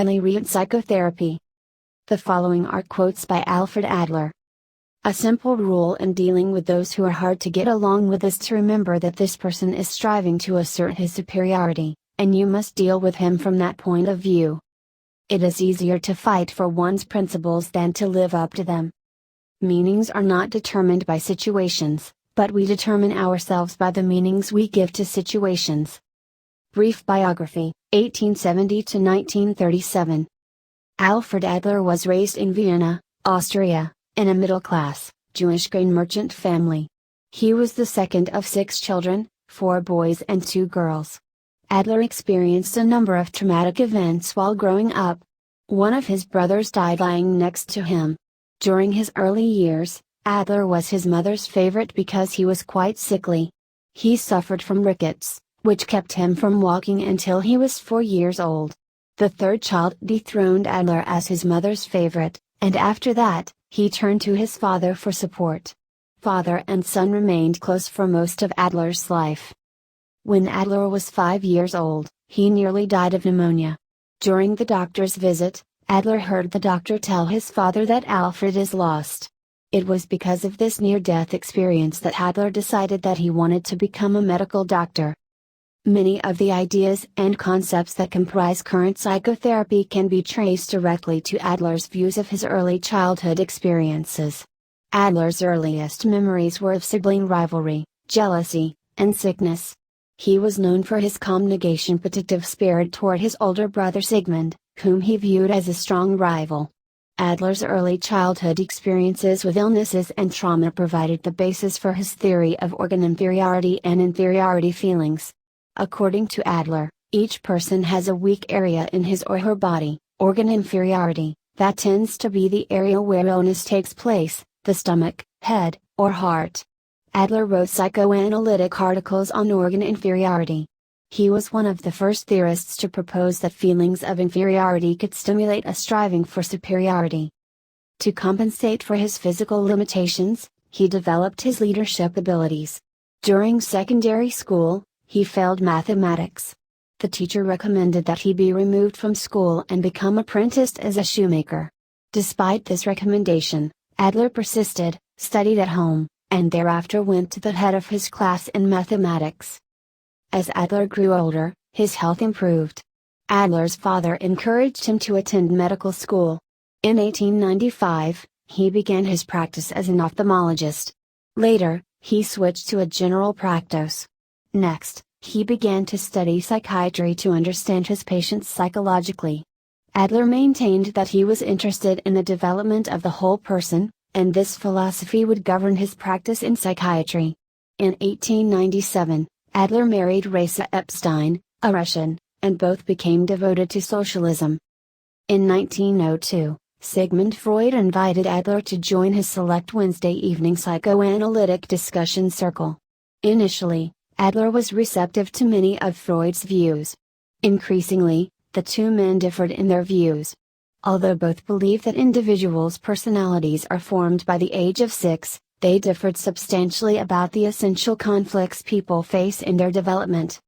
Adlerian Psychotherapy. The following are quotes by Alfred Adler. A simple rule in dealing with those who are hard to get along with is to remember that this person is striving to assert his superiority, and you must deal with him from that point of view. It is easier to fight for one's principles than to live up to them. Meanings are not determined by situations, but we determine ourselves by the meanings we give to situations. Brief biography, 1870 to 1937. Alfred Adler was raised in Vienna, Austria, in a middle-class, Jewish grain merchant family. He was the second of 6 children, 4 boys and 2 girls. Adler experienced a number of traumatic events while growing up. One of his brothers died lying next to him. During his early years, Adler was his mother's favorite because he was quite sickly. He suffered from rickets, which kept him from walking until he was 4 years old. The third child dethroned Adler as his mother's favorite, and after that, he turned to his father for support. Father and son remained close for most of Adler's life. When Adler was 5 years old, he nearly died of pneumonia. During the doctor's visit, Adler heard the doctor tell his father that Alfred is lost. It was because of this near-death experience that Adler decided that he wanted to become a medical doctor. Many of the ideas and concepts that comprise current psychotherapy can be traced directly to Adler's views of his early childhood experiences. Adler's earliest memories were of sibling rivalry, jealousy, and sickness. He was known for his calm negation-protective spirit toward his older brother Sigmund, whom he viewed as a strong rival. Adler's early childhood experiences with illnesses and trauma provided the basis for his theory of organ inferiority and inferiority feelings. According to Adler, each person has a weak area in his or her body, organ inferiority, that tends to be the area where illness takes place, the stomach, head, or heart. Adler wrote psychoanalytic articles on organ inferiority. He was one of the first theorists to propose that feelings of inferiority could stimulate a striving for superiority. To compensate for his physical limitations, he developed his leadership abilities. During secondary school, he failed mathematics. The teacher recommended that he be removed from school and become apprenticed as a shoemaker. Despite this recommendation, Adler persisted, studied at home, and thereafter went to the head of his class in mathematics. As Adler grew older, his health improved. Adler's father encouraged him to attend medical school. In 1895, he began his practice as an ophthalmologist. Later, he switched to a general practice. Next, he began to study psychiatry to understand his patients psychologically. Adler maintained that he was interested in the development of the whole person, and this philosophy would govern his practice in psychiatry. In 1897, Adler married Raisa Epstein, a Russian, and both became devoted to socialism. In 1902, Sigmund Freud invited Adler to join his select Wednesday evening psychoanalytic discussion circle. Initially, Adler was receptive to many of Freud's views. Increasingly, the two men differed in their views. Although both believed that individuals' personalities are formed by the age of 6, they differed substantially about the essential conflicts people face in their development.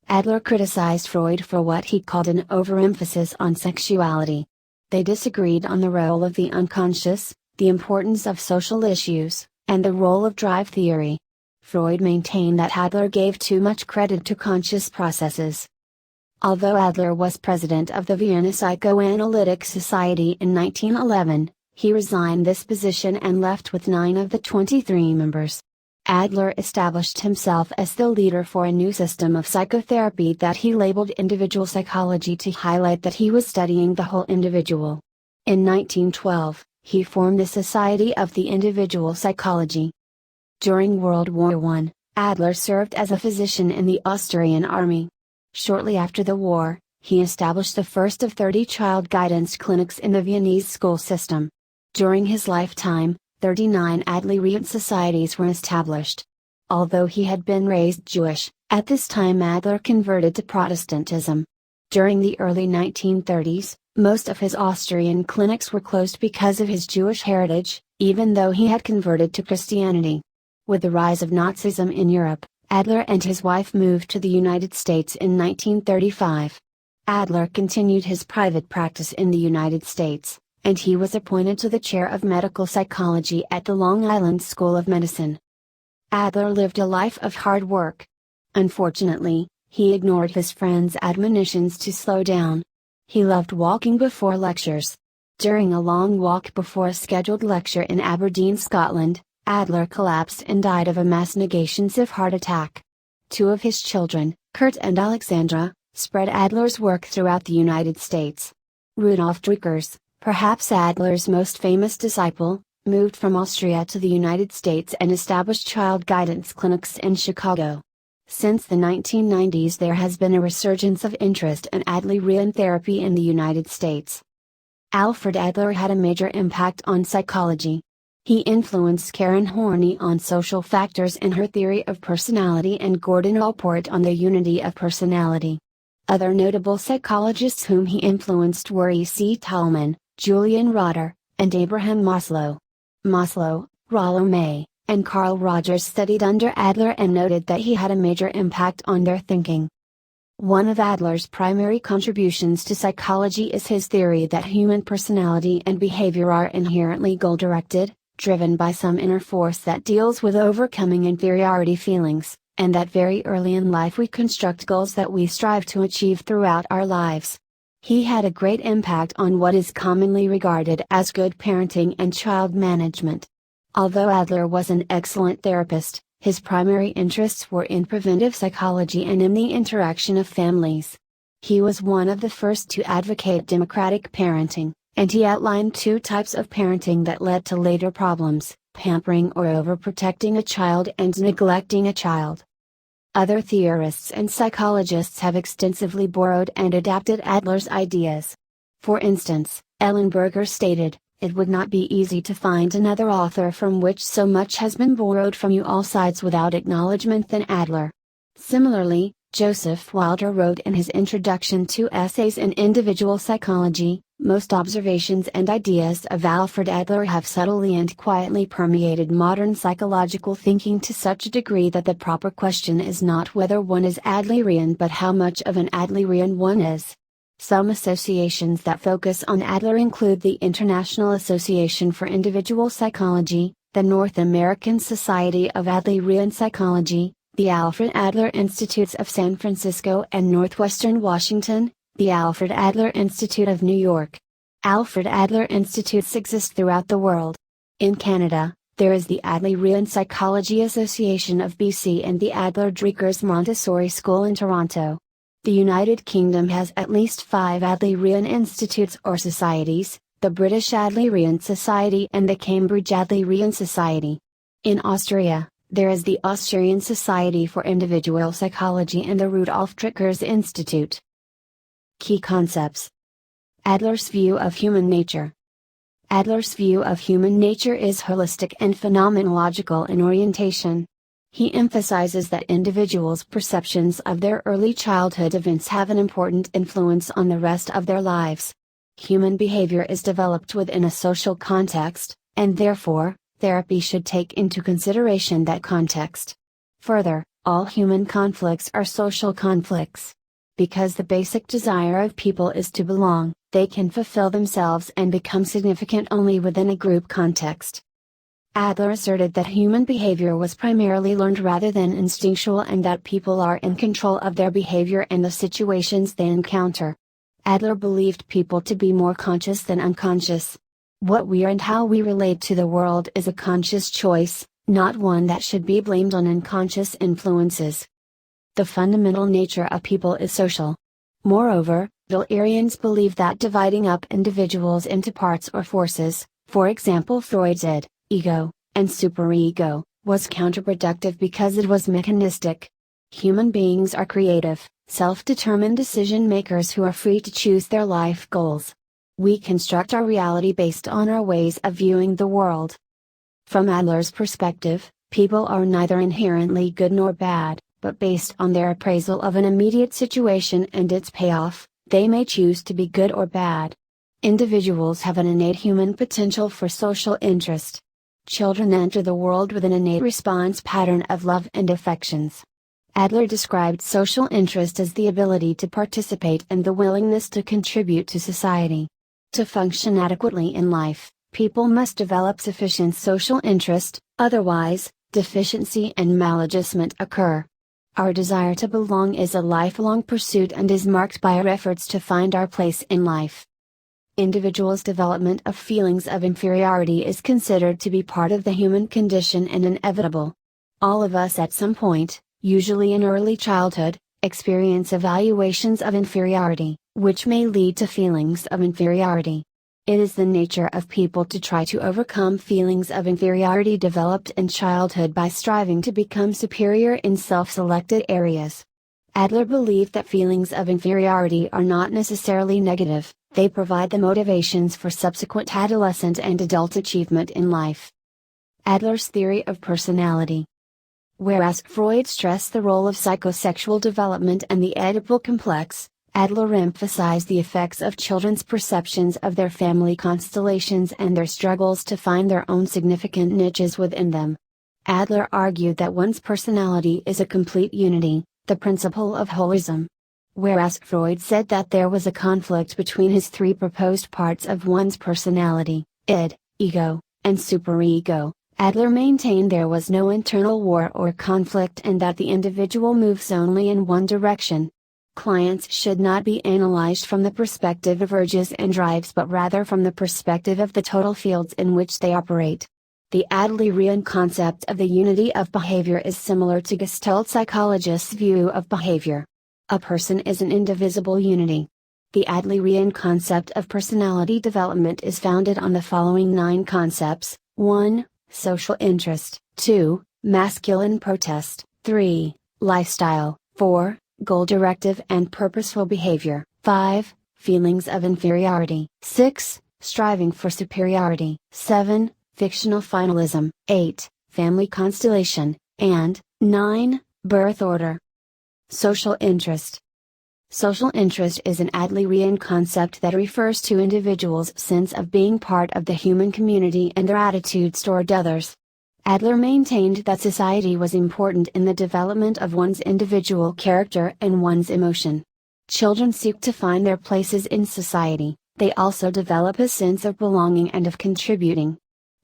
Adler criticized Freud for what he called an overemphasis on sexuality. They disagreed on the role of the unconscious, the importance of social issues, and the role of drive theory. Freud maintained that Adler gave too much credit to conscious processes. Although Adler was president of the Vienna Psychoanalytic Society in 1911, he resigned this position and left with 9 of the 23 members. Adler established himself as the leader for a new system of psychotherapy that he labeled individual psychology to highlight that he was studying the whole individual. In 1912, he formed the Society of the Individual Psychology. During World War I, Adler served as a physician in the Austrian army. Shortly after the war, he established the first of 30 child guidance clinics in the Viennese school system. During his lifetime, 39 Adlerian societies were established. Although he had been raised Jewish, at this time Adler converted to Protestantism. During the early 1930s, most of his Austrian clinics were closed because of his Jewish heritage, even though he had converted to Christianity. With the rise of Nazism in Europe, Adler and his wife moved to the United States in 1935. Adler continued his private practice in the United States, and he was appointed to the chair of medical psychology at the Long Island School of Medicine. Adler lived a life of hard work. Unfortunately, he ignored his friends' admonitions to slow down. He loved walking before lectures. During a long walk before a scheduled lecture in Aberdeen, Scotland, Adler collapsed and died of a mass negationsive heart attack. Two of his children, Kurt and Alexandra, spread Adler's work throughout the United States. Rudolf Dreikurs, perhaps Adler's most famous disciple, moved from Austria to the United States and established child guidance clinics in Chicago. Since the 1990s, there has been a resurgence of interest in Adlerian therapy in the United States. Alfred Adler had a major impact on psychology. He influenced Karen Horney on social factors in her theory of personality and Gordon Allport on the unity of personality. Other notable psychologists whom he influenced were E.C. Tolman, Julian Rotter, and Abraham Maslow. Maslow, Rollo May, and Carl Rogers studied under Adler and noted that he had a major impact on their thinking. One of Adler's primary contributions to psychology is his theory that human personality and behavior are inherently goal-directed, driven by some inner force that deals with overcoming inferiority feelings, and that very early in life we construct goals that we strive to achieve throughout our lives. He had a great impact on what is commonly regarded as good parenting and child management. Although Adler was an excellent therapist, his primary interests were in preventive psychology and in the interaction of families. He was one of the first to advocate democratic parenting, and he outlined two types of parenting that led to later problems: pampering or overprotecting a child and neglecting a child. Other theorists and psychologists have extensively borrowed and adapted Adler's ideas. For instance, Ellenberger stated, "It would not be easy to find another author from which so much has been borrowed from you all sides without acknowledgement than Adler." Similarly, Joseph Wilder wrote in his introduction to Essays in Individual Psychology, "Most observations and ideas of Alfred Adler have subtly and quietly permeated modern psychological thinking to such a degree that the proper question is not whether one is Adlerian but how much of an Adlerian one is." Some associations that focus on Adler include the International Association for Individual Psychology, the North American Society of Adlerian Psychology, the Alfred Adler Institutes of San Francisco and Northwestern Washington, the Alfred Adler Institute of New York. Alfred Adler Institutes exist throughout the world. In Canada, there is the Adlerian Psychology Association of BC and the Adler Dreikurs Montessori School in Toronto. The United Kingdom has at least 5 Adlerian institutes or societies, the British Adlerian Society and the Cambridge Adlerian Society. In Austria, there is the Austrian Society for Individual Psychology and the Rudolf Dreikurs Institute. Key concepts. Adler's view of human nature. Adler's view of human nature is holistic and phenomenological in orientation. He emphasizes that individuals' perceptions of their early childhood events have an important influence on the rest of their lives. Human behavior is developed within a social context, and therefore, therapy should take into consideration that context. Further, all human conflicts are social conflicts. Because the basic desire of people is to belong, they can fulfill themselves and become significant only within a group context. Adler asserted that human behavior was primarily learned rather than instinctual and that people are in control of their behavior and the situations they encounter. Adler believed people to be more conscious than unconscious. What we are and how we relate to the world is a conscious choice, not one that should be blamed on unconscious influences. The fundamental nature of people is social. Moreover, Adlerians believe that dividing up individuals into parts or forces, for example Freud's ego, and superego, was counterproductive because it was mechanistic. Human beings are creative, self-determined decision makers who are free to choose their life goals. We construct our reality based on our ways of viewing the world. From Adler's perspective, people are neither inherently good nor bad, but based on their appraisal of an immediate situation and its payoff, they may choose to be good or bad. Individuals have an innate human potential for social interest. Children enter the world with an innate response pattern of love and affections. Adler described social interest as the ability to participate and the willingness to contribute to society. To function adequately in life, people must develop sufficient social interest, otherwise, deficiency and maladjustment occur. Our desire to belong is a lifelong pursuit and is marked by our efforts to find our place in life. Individuals' development of feelings of inferiority is considered to be part of the human condition and inevitable. All of us at some point, usually in early childhood, experience evaluations of inferiority, which may lead to feelings of inferiority. It is the nature of people to try to overcome feelings of inferiority developed in childhood by striving to become superior in self-selected areas. Adler believed that feelings of inferiority are not necessarily negative, they provide the motivations for subsequent adolescent and adult achievement in life. Adler's theory of personality. Whereas Freud stressed the role of psychosexual development and the Oedipal complex, Adler emphasized the effects of children's perceptions of their family constellations and their struggles to find their own significant niches within them. Adler argued that one's personality is a complete unity, the principle of holism. Whereas Freud said that there was a conflict between his three proposed parts of one's personality, id, ego, and superego, Adler maintained there was no internal war or conflict and that the individual moves only in one direction. Clients should not be analyzed from the perspective of urges and drives but rather from the perspective of the total fields in which they operate. The Adlerian concept of the unity of behavior is similar to Gestalt psychologists' view of behavior. A person is an indivisible unity. The Adlerian concept of personality development is founded on the following 9 concepts: 1. Social interest, 2. Masculine protest, 3. Lifestyle, 4. Goal directive and purposeful behavior, 5. Feelings of inferiority, 6. Striving for superiority, 7. Fictional finalism, 8. Family constellation, and 9. Birth order. Social interest. Social interest is an Adlerian concept that refers to individuals' sense of being part of the human community and their attitudes toward others. Adler maintained that society was important in the development of one's individual character and one's emotion. Children seek to find their places in society, they also develop a sense of belonging and of contributing.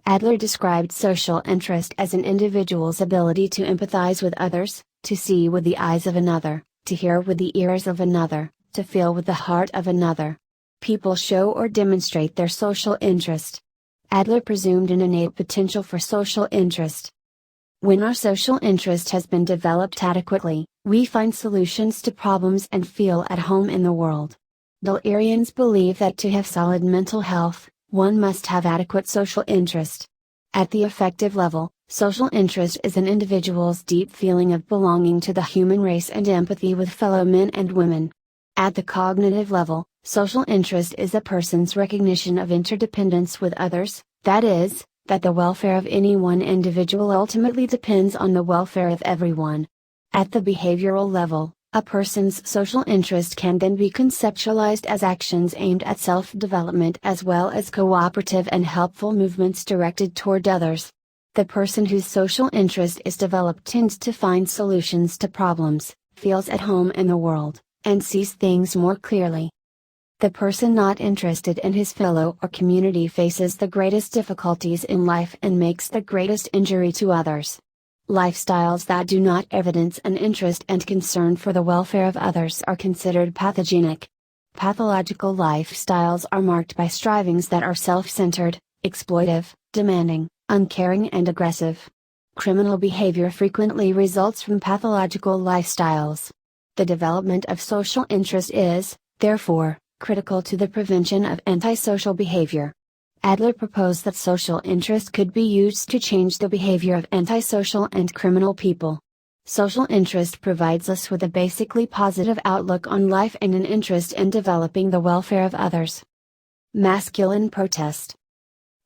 Adler described social interest as an individual's ability to empathize with others, to see with the eyes of another, to hear with the ears of another, to feel with the heart of another. People show or demonstrate their social interest. Adler presumed an innate potential for social interest. When our social interest has been developed adequately, we find solutions to problems and feel at home in the world. Adlerians believe that to have solid mental health, one must have adequate social interest. At the affective level, social interest is an individual's deep feeling of belonging to the human race and empathy with fellow men and women. At the cognitive level, social interest is a person's recognition of interdependence with others, that is, that the welfare of any one individual ultimately depends on the welfare of everyone. At the behavioral level, a person's social interest can then be conceptualized as actions aimed at self-development as well as cooperative and helpful movements directed toward others. The person whose social interest is developed tends to find solutions to problems, feels at home in the world, and sees things more clearly. The person not interested in his fellow or community faces the greatest difficulties in life and makes the greatest injury to others. Lifestyles that do not evidence an interest and concern for the welfare of others are considered pathogenic. Pathological lifestyles are marked by strivings that are self-centered, exploitive, demanding, uncaring and aggressive. Criminal behavior frequently results from pathological lifestyles. The development of social interest is, therefore, critical to the prevention of antisocial behavior. Adler proposed that social interest could be used to change the behavior of antisocial and criminal people. Social interest provides us with a basically positive outlook on life and an interest in developing the welfare of others. Masculine protest.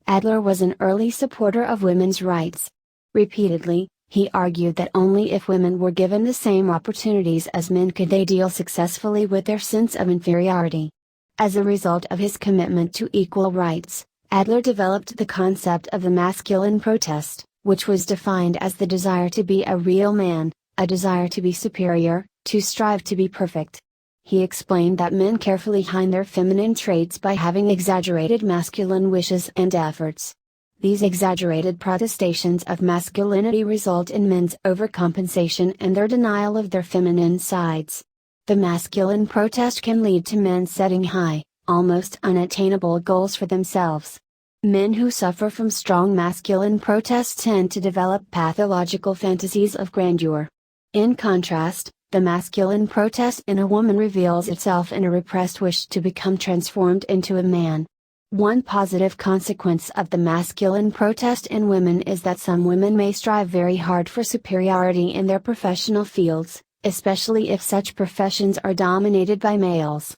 Adler was an early supporter of women's rights. Repeatedly, he argued that only if women were given the same opportunities as men could they deal successfully with their sense of inferiority. As a result of his commitment to equal rights, Adler developed the concept of the masculine protest, which was defined as the desire to be a real man, a desire to be superior, to strive to be perfect. He explained that men carefully hide their feminine traits by having exaggerated masculine wishes and efforts. These exaggerated protestations of masculinity result in men's overcompensation and their denial of their feminine sides. The masculine protest can lead to men setting high, almost unattainable goals for themselves. Men who suffer from strong masculine protest tend to develop pathological fantasies of grandeur. In contrast, the masculine protest in a woman reveals itself in a repressed wish to become transformed into a man. One positive consequence of the masculine protest in women is that some women may strive very hard for superiority in their professional fields, especially if such professions are dominated by males.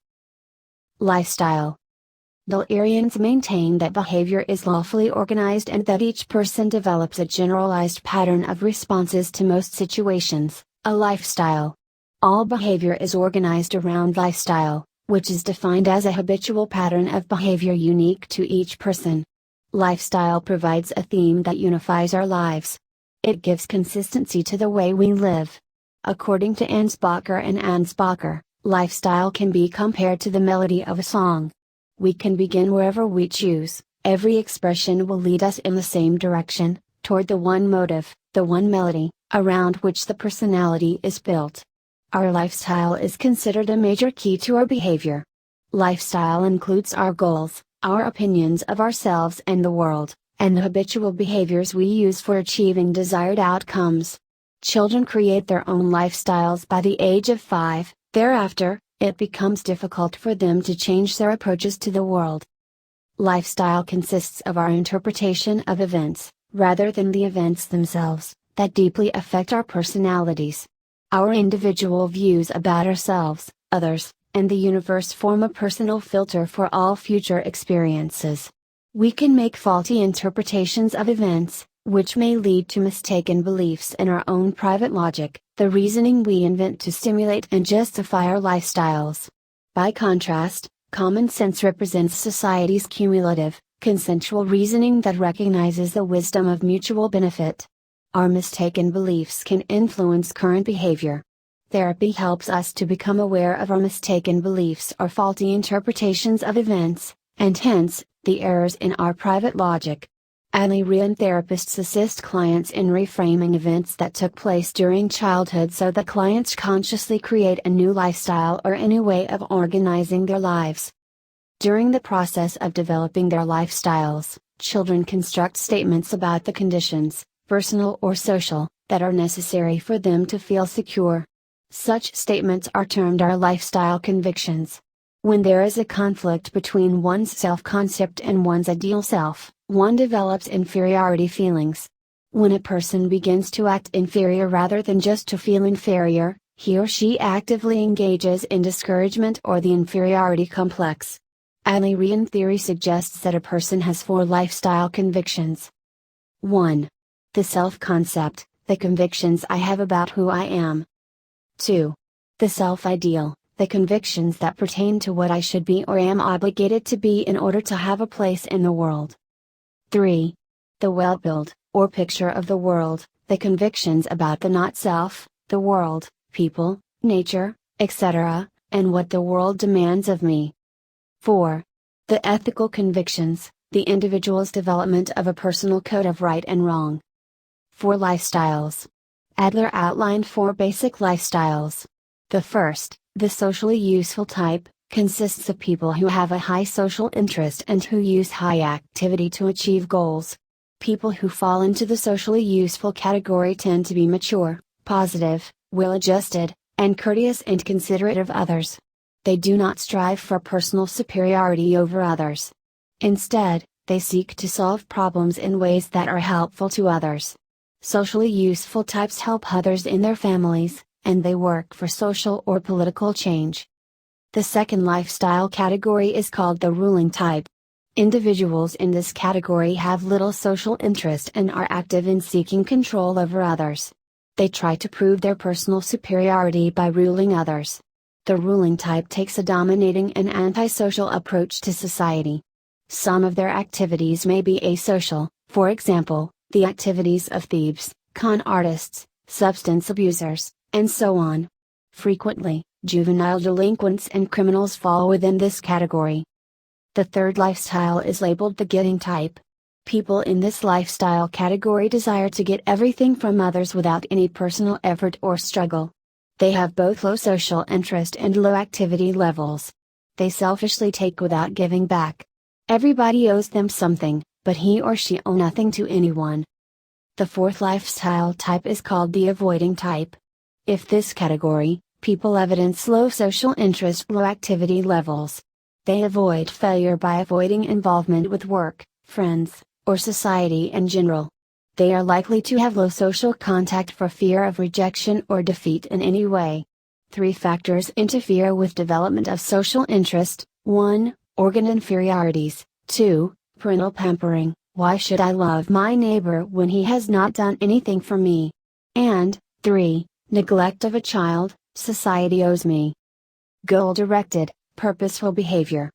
Lifestyle. Adlerians maintain that behavior is lawfully organized and that each person develops a generalized pattern of responses to most situations, a lifestyle. All behavior is organized around lifestyle, which is defined as a habitual pattern of behavior unique to each person. Lifestyle provides a theme that unifies our lives. It gives consistency to the way we live. According to Ansbacher and Ansbacher, lifestyle can be compared to the melody of a song. We can begin wherever we choose, every expression will lead us in the same direction, toward the one motive, the one melody, around which the personality is built. Our lifestyle is considered a major key to our behavior. Lifestyle includes our goals, our opinions of ourselves and the world, and the habitual behaviors we use for achieving desired outcomes. Children create their own lifestyles by the age of 5, thereafter, it becomes difficult for them to change their approaches to the world. Lifestyle consists of our interpretation of events, rather than the events themselves, that deeply affect our personalities. Our individual views about ourselves, others, and the universe form a personal filter for all future experiences. We can make faulty interpretations of events, which may lead to mistaken beliefs in our own private logic, the reasoning we invent to stimulate and justify our lifestyles. By contrast, common sense represents society's cumulative, consensual reasoning that recognizes the wisdom of mutual benefit. Our mistaken beliefs can influence current behavior. Therapy helps us to become aware of our mistaken beliefs or faulty interpretations of events, and hence, the errors in our private logic. Adlerian therapists assist clients in reframing events that took place during childhood so that clients consciously create a new lifestyle or a new way of organizing their lives. During the process of developing their lifestyles, children construct statements about the conditions, personal or social, that are necessary for them to feel secure. Such statements are termed our lifestyle convictions. When there is a conflict between one's self-concept and one's ideal self, one develops inferiority feelings. When a person begins to act inferior rather than just to feel inferior, he or she actively engages in discouragement or the inferiority complex. Adlerian theory suggests that a person has 4 lifestyle convictions. 1. The self-concept, the convictions I have about who I am. 2. The self-ideal, the convictions that pertain to what I should be or am obligated to be in order to have a place in the world. 3. The well-built, or picture of the world, the convictions about the not-self, the world, people, nature, etc., and what the world demands of me. 4. The ethical convictions, the individual's development of a personal code of right and wrong. 4 lifestyles. Adler outlined 4 basic lifestyles. The first, the socially useful type, consists of people who have a high social interest and who use high activity to achieve goals. People who fall into the socially useful category tend to be mature, positive, well-adjusted, and courteous and considerate of others. They do not strive for personal superiority over others. Instead, they seek to solve problems in ways that are helpful to others. Socially useful types help others in their families, and they work for social or political change. The second lifestyle category is called the ruling type. Individuals in this category have little social interest and are active in seeking control over others. They try to prove their personal superiority by ruling others. The ruling type takes a dominating and antisocial approach to society. Some of their activities may be asocial, for example, the activities of thieves, con artists, substance abusers, and so on. Frequently, juvenile delinquents and criminals fall within this category. The third lifestyle is labeled the getting type. People in this lifestyle category desire to get everything from others without any personal effort or struggle. They have both low social interest and low activity levels. They selfishly take without giving back. Everybody owes them something, but he or she owe nothing to anyone. The fourth lifestyle type is called the avoiding type. If this category, people evidence low social interest, low activity levels. They avoid failure by avoiding involvement with work, friends, or society in general. They are likely to have low social contact for fear of rejection or defeat in any way. 3 factors interfere with development of social interest: 1. Organ inferiorities, 2. Parental pampering, why should I love my neighbor when he has not done anything for me? And 3. Neglect of a child, society owes me. Goal-directed, purposeful behavior.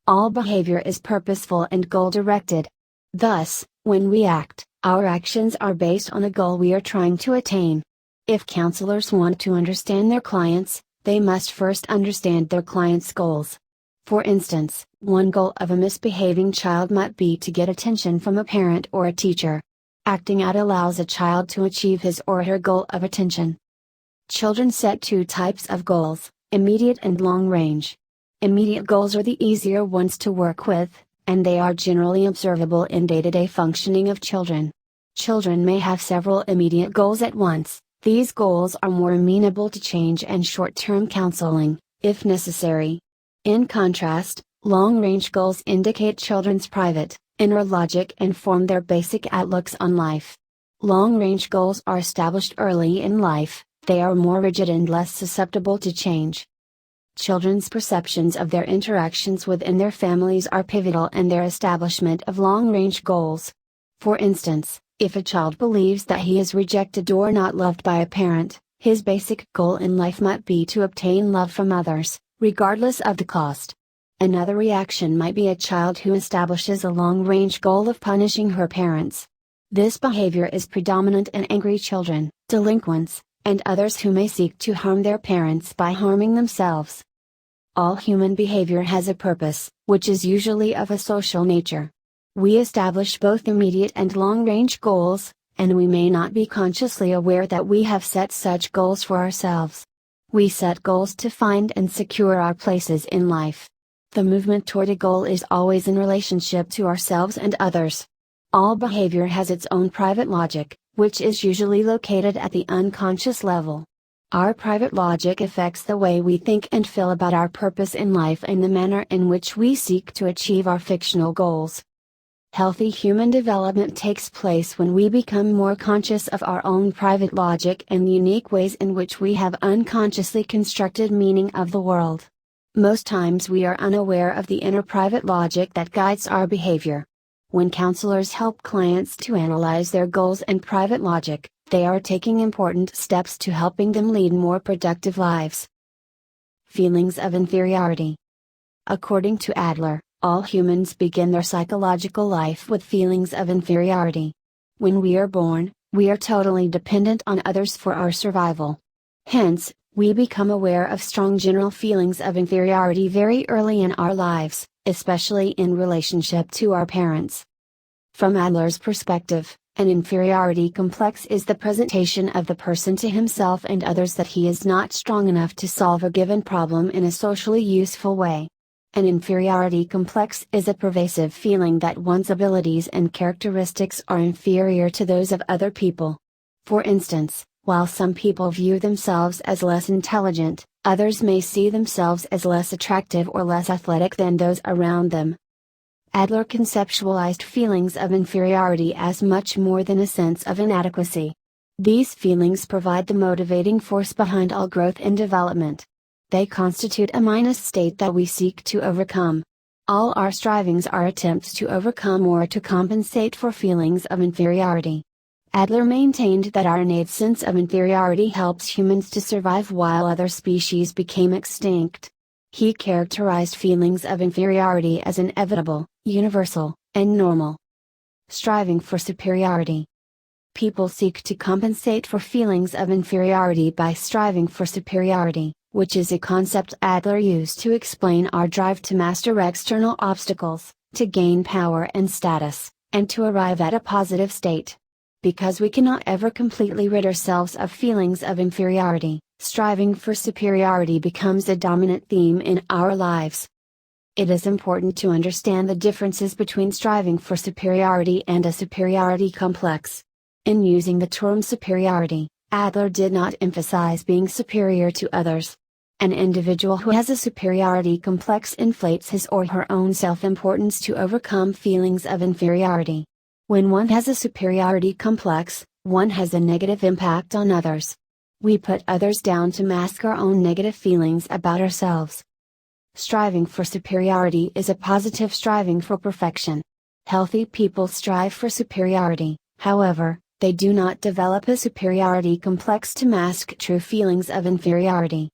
All behavior is purposeful and goal-directed. Thus, when we act, our actions are based on a goal we are trying to attain. If counselors want to understand their clients, they must first understand their clients' goals. For instance, one goal of a misbehaving child might be to get attention from a parent or a teacher. Acting out allows a child to achieve his or her goal of attention. Children set 2 types of goals, immediate and long range. Immediate goals are the easier ones to work with, and they are generally observable in day-to-day functioning of children. Children may have several immediate goals at once. These goals are more amenable to change and short-term counseling, if necessary. In contrast, long-range goals indicate children's private, inner logic and form their basic outlooks on life. Long-range goals are established early in life. They are more rigid and less susceptible to change. Children's perceptions of their interactions within their families are pivotal in their establishment of long-range goals. For instance, if a child believes that he is rejected or not loved by a parent, his basic goal in life might be to obtain love from others, regardless of the cost. Another reaction might be a child who establishes a long-range goal of punishing her parents. This behavior is predominant in angry children, delinquents, and others who may seek to harm their parents by harming themselves. All human behavior has a purpose, which is usually of a social nature. We establish both immediate and long-range goals, and we may not be consciously aware that we have set such goals for ourselves. We set goals to find and secure our places in life. The movement toward a goal is always in relationship to ourselves and others. All behavior has its own private logic, which is usually located at the unconscious level. Our private logic affects the way we think and feel about our purpose in life and the manner in which we seek to achieve our fictional goals. Healthy human development takes place when we become more conscious of our own private logic and the unique ways in which we have unconsciously constructed meaning of the world. Most times we are unaware of the inner private logic that guides our behavior. When counselors help clients to analyze their goals and private logic, they are taking important steps to helping them lead more productive lives. Feelings of inferiority. According to Adler, all humans begin their psychological life with feelings of inferiority. When we are born, we are totally dependent on others for our survival. Hence, we become aware of strong general feelings of inferiority very early in our lives, especially in relationship to our parents. From Adler's perspective, an inferiority complex is the presentation of the person to himself and others that he is not strong enough to solve a given problem in a socially useful way. An inferiority complex is a pervasive feeling that one's abilities and characteristics are inferior to those of other people. For instance, while some people view themselves as less intelligent, others may see themselves as less attractive or less athletic than those around them. Adler conceptualized feelings of inferiority as much more than a sense of inadequacy. These feelings provide the motivating force behind all growth and development. They constitute a minus state that we seek to overcome. All our strivings are attempts to overcome or to compensate for feelings of inferiority. Adler maintained that our innate sense of inferiority helps humans to survive while other species became extinct. He characterized feelings of inferiority as inevitable, universal, and normal. Striving for superiority. People seek to compensate for feelings of inferiority by striving for superiority, which is a concept Adler used to explain our drive to master external obstacles, to gain power and status, and to arrive at a positive state. Because we cannot ever completely rid ourselves of feelings of inferiority, striving for superiority becomes a dominant theme in our lives. It is important to understand the differences between striving for superiority and a superiority complex. In using the term superiority, Adler did not emphasize being superior to others. An individual who has a superiority complex inflates his or her own self-importance to overcome feelings of inferiority. When one has a superiority complex, one has a negative impact on others. We put others down to mask our own negative feelings about ourselves. Striving for superiority is a positive striving for perfection. Healthy people strive for superiority, however, they do not develop a superiority complex to mask true feelings of inferiority.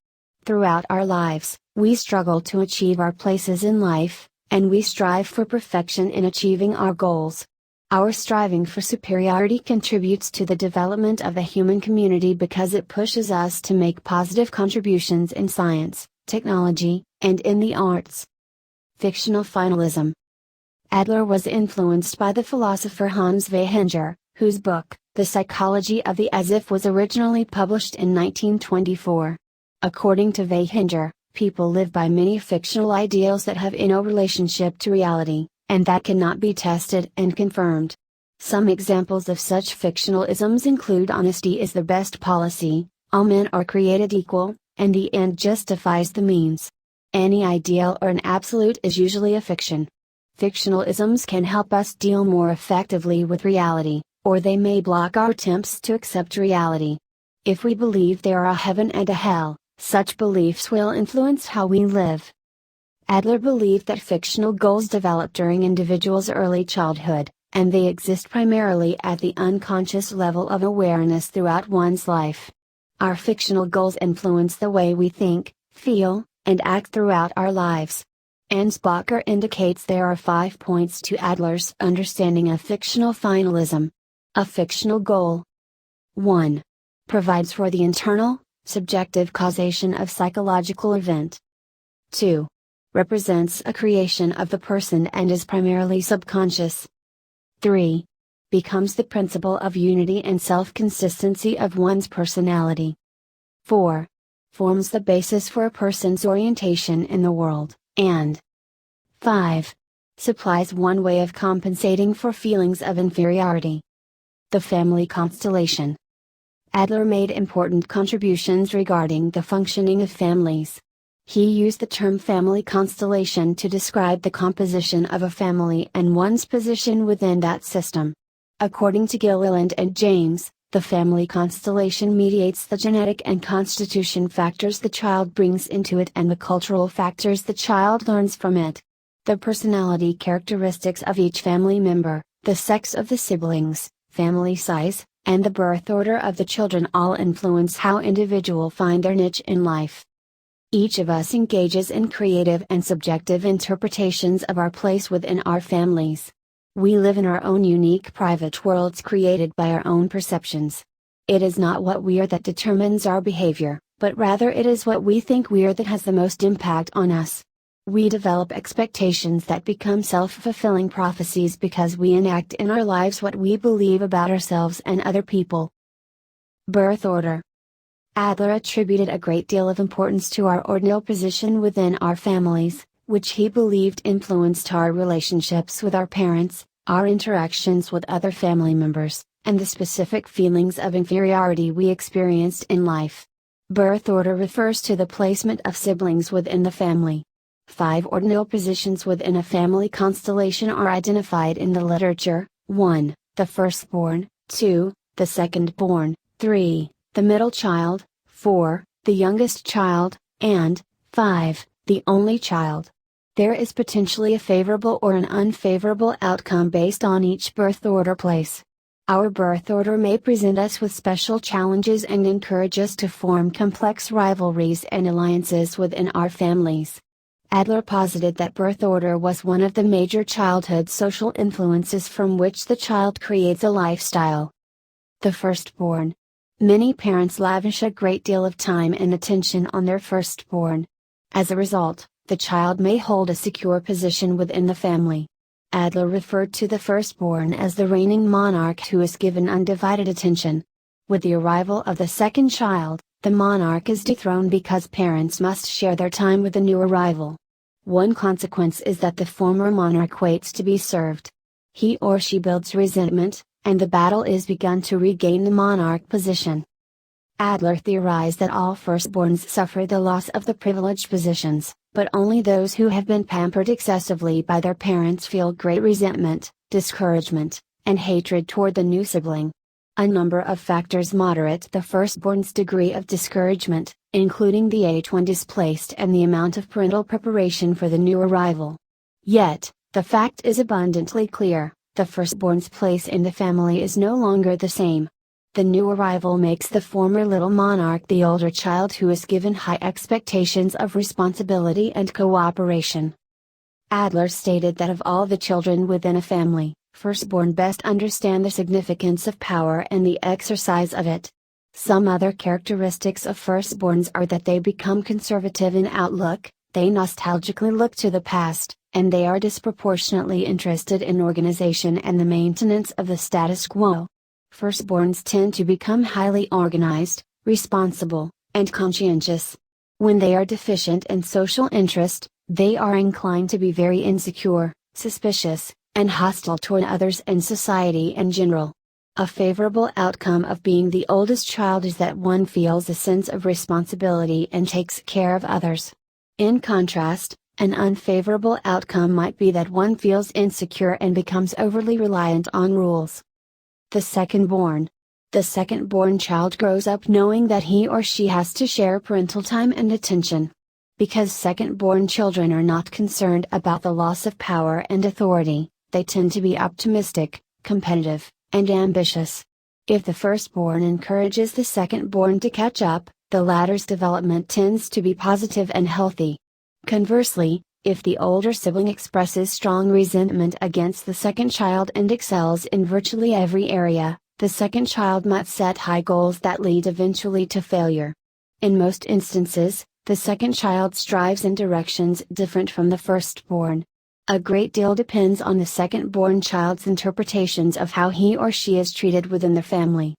Throughout our lives, we struggle to achieve our places in life, and we strive for perfection in achieving our goals. Our striving for superiority contributes to the development of the human community because it pushes us to make positive contributions in science, technology, and in the arts. Fictional Finalism. Adler was influenced by the philosopher Hans Vaihinger, whose book, The Psychology of the As If, was originally published in 1924. According to Vaihinger, people live by many fictional ideals that have no relationship to reality, and that cannot be tested and confirmed. Some examples of such fictionalisms include honesty is the best policy, all men are created equal, and the end justifies the means. Any ideal or an absolute is usually a fiction. Fictionalisms can help us deal more effectively with reality, or they may block our attempts to accept reality. If we believe there are a heaven and a hell, such beliefs will influence how we live. Adler believed that fictional goals develop during individuals' early childhood, and they exist primarily at the unconscious level of awareness throughout one's life. Our fictional goals influence the way we think, feel, and act throughout our lives. Ansbacher indicates there are 5 points to Adler's understanding of fictional finalism. A fictional goal. 1. Provides for the internal, subjective causation of psychological event. 2. Represents a creation of the person and is primarily subconscious. 3. Becomes the principle of unity and self-consistency of one's personality. 4. Forms the basis for a person's orientation in the world, and 5. Supplies one way of compensating for feelings of inferiority. The family constellation. Adler made important contributions regarding the functioning of families. He used the term family constellation to describe the composition of a family and one's position within that system. According to Gilliland and James, the family constellation mediates the genetic and constitution factors the child brings into it and the cultural factors the child learns from it. The personality characteristics of each family member, the sex of the siblings, family size, and the birth order of the children all influence how individuals find their niche in life. Each of us engages in creative and subjective interpretations of our place within our families. We live in our own unique private worlds created by our own perceptions. It is not what we are that determines our behavior, but rather it is what we think we are that has the most impact on us. We develop expectations that become self-fulfilling prophecies because we enact in our lives what we believe about ourselves and other people. Birth order. Adler attributed a great deal of importance to our ordinal position within our families, which he believed influenced our relationships with our parents, our interactions with other family members, and the specific feelings of inferiority we experienced in life. Birth order refers to the placement of siblings within the family. 5 ordinal positions within a family constellation are identified in the literature: 1. The firstborn, 2. The secondborn, 3. The middle child, 4. The youngest child, and 5. The only child. There is potentially a favorable or an unfavorable outcome based on each birth order place. Our birth order may present us with special challenges and encourage us to form complex rivalries and alliances within our families. Adler posited that birth order was one of the major childhood social influences from which the child creates a lifestyle. The firstborn. Many parents lavish a great deal of time and attention on their firstborn. As a result, the child may hold a secure position within the family. Adler referred to the firstborn as the reigning monarch who is given undivided attention. With the arrival of the second child, the monarch is dethroned because parents must share their time with the new arrival. One consequence is that the former monarch waits to be served. He or she builds resentment, and the battle is begun to regain the monarch position. Adler theorized that all firstborns suffer the loss of the privileged positions, but only those who have been pampered excessively by their parents feel great resentment, discouragement, and hatred toward the new sibling. A number of factors moderate the firstborn's degree of discouragement, including the age when displaced and the amount of parental preparation for the new arrival. Yet, the fact is abundantly clear: the firstborn's place in the family is no longer the same. The new arrival makes the former little monarch the older child who is given high expectations of responsibility and cooperation. Adler stated that of all the children within a family, firstborn best understand the significance of power and the exercise of it. Some other characteristics of firstborns are that they become conservative in outlook, they nostalgically look to the past, and they are disproportionately interested in organization and the maintenance of the status quo. Firstborns tend to become highly organized, responsible, and conscientious. When they are deficient in social interest, they are inclined to be very insecure, suspicious, and hostile toward others and society in general. A favorable outcome of being the oldest child is that one feels a sense of responsibility and takes care of others. In contrast, an unfavorable outcome might be that one feels insecure and becomes overly reliant on rules. The second-born. The second-born child grows up knowing that he or she has to share parental time and attention. Because second-born children are not concerned about the loss of power and authority, they tend to be optimistic, competitive, and ambitious. If the firstborn encourages the second-born to catch up, the latter's development tends to be positive and healthy. Conversely, if the older sibling expresses strong resentment against the second child and excels in virtually every area, the second child might set high goals that lead eventually to failure. In most instances, the second child strives in directions different from the firstborn. A great deal depends on the second-born child's interpretations of how he or she is treated within the family.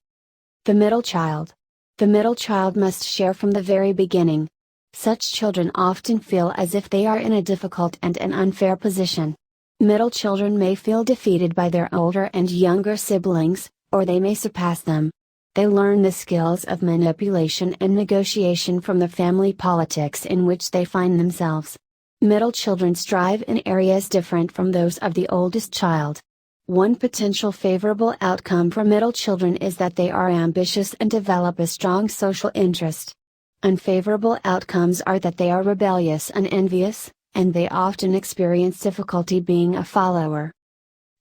The middle child. The middle child must share from the very beginning. Such children often feel as if they are in a difficult and an unfair position. Middle children may feel defeated by their older and younger siblings, or they may surpass them. They learn the skills of manipulation and negotiation from the family politics in which they find themselves. Middle children strive in areas different from those of the oldest child. One potential favorable outcome for middle children is that they are ambitious and develop a strong social interest. Unfavorable outcomes are that they are rebellious and envious, and they often experience difficulty being a follower.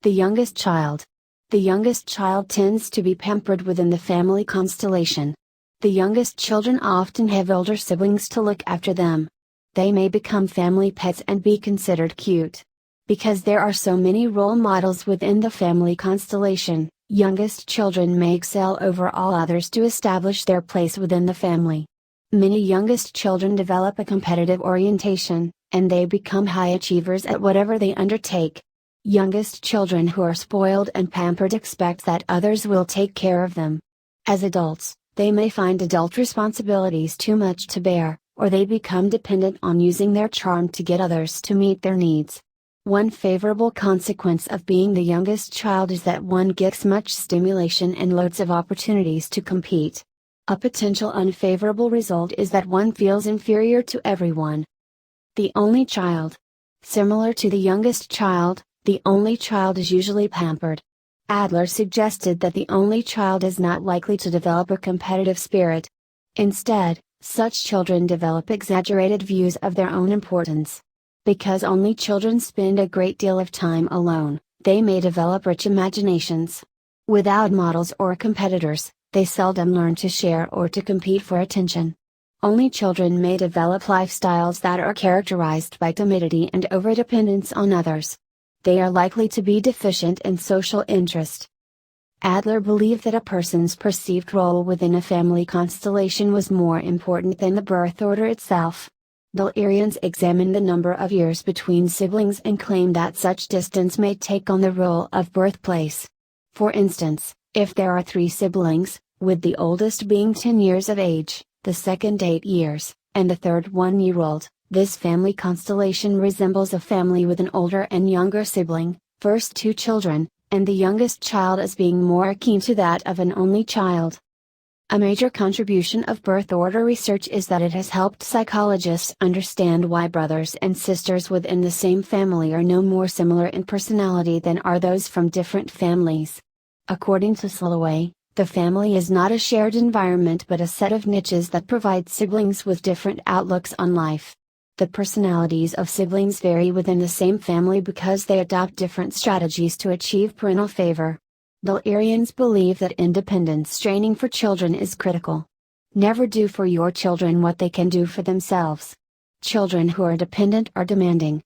The youngest child. The youngest child tends to be pampered within the family constellation. The youngest children often have older siblings to look after them. They may become family pets and be considered cute. Because there are so many role models within the family constellation, youngest children may excel over all others to establish their place within the family. Many youngest children develop a competitive orientation, and they become high achievers at whatever they undertake. Youngest children who are spoiled and pampered expect that others will take care of them. As adults, they may find adult responsibilities too much to bear, or they become dependent on using their charm to get others to meet their needs. One favorable consequence of being the youngest child is that one gets much stimulation and loads of opportunities to compete. A potential unfavorable result is that one feels inferior to everyone. The only child. Similar to the youngest child, the only child is usually pampered. Adler suggested that the only child is not likely to develop a competitive spirit. Instead, such children develop exaggerated views of their own importance. Because only children spend a great deal of time alone, they may develop rich imaginations. Without models or competitors, they seldom learn to share or to compete for attention. Only children may develop lifestyles that are characterized by timidity and overdependence on others. They are likely to be deficient in social interest. Adler believed that a person's perceived role within a family constellation was more important than the birth order itself. Adlerians examined the number of years between siblings and claimed that such distance may take on the role of birthplace. For instance, if there are 3 siblings, with the oldest being 10 years of age, the second 8 years, and the third 1-year-old, this family constellation resembles a family with an older and younger sibling, first 2 children, and the youngest child as being more akin to that of an only child. A major contribution of birth order research is that it has helped psychologists understand why brothers and sisters within the same family are no more similar in personality than are those from different families. According to Soloway, the family is not a shared environment but a set of niches that provide siblings with different outlooks on life. The personalities of siblings vary within the same family because they adopt different strategies to achieve parental favor. Adlerians believe that independence training for children is critical. Never do for your children what they can do for themselves. Children who are dependent are demanding.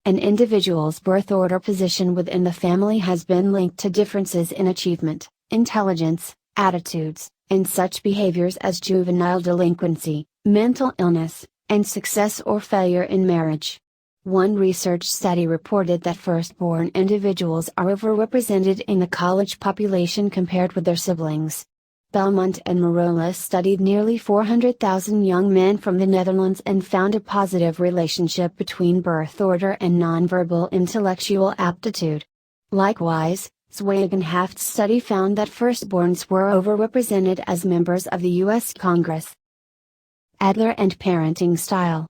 An individual's birth order position within the family has been linked to differences in achievement, intelligence, attitudes, and such behaviors as juvenile delinquency, mental illness, and success or failure in marriage. One research study reported that firstborn individuals are overrepresented in the college population compared with their siblings. Belmont and Marola studied nearly 400,000 young men from the Netherlands and found a positive relationship between birth order and nonverbal intellectual aptitude. Likewise, Zwagenaft's study found that firstborns were overrepresented as members of the U.S. Congress. Adler and parenting style.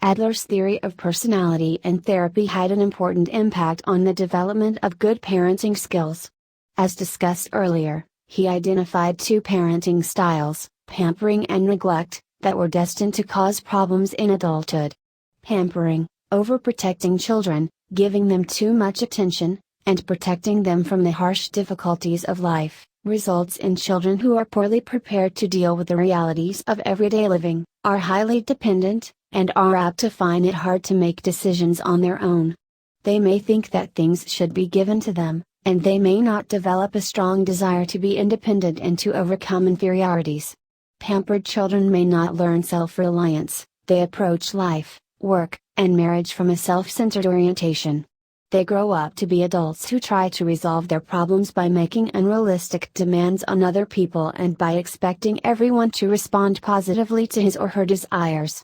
Adler's theory of personality and therapy had an important impact on the development of good parenting skills. As discussed earlier, he identified 2 parenting styles, pampering and neglect, that were destined to cause problems in adulthood. Pampering, overprotecting children, giving them too much attention, and protecting them from the harsh difficulties of life, results in children who are poorly prepared to deal with the realities of everyday living, are highly dependent, and are apt to find it hard to make decisions on their own. They may think that things should be given to them, and they may not develop a strong desire to be independent and to overcome inferiorities. Pampered children may not learn self-reliance, they approach life, work, and marriage from a self-centered orientation. They grow up to be adults who try to resolve their problems by making unrealistic demands on other people and by expecting everyone to respond positively to his or her desires.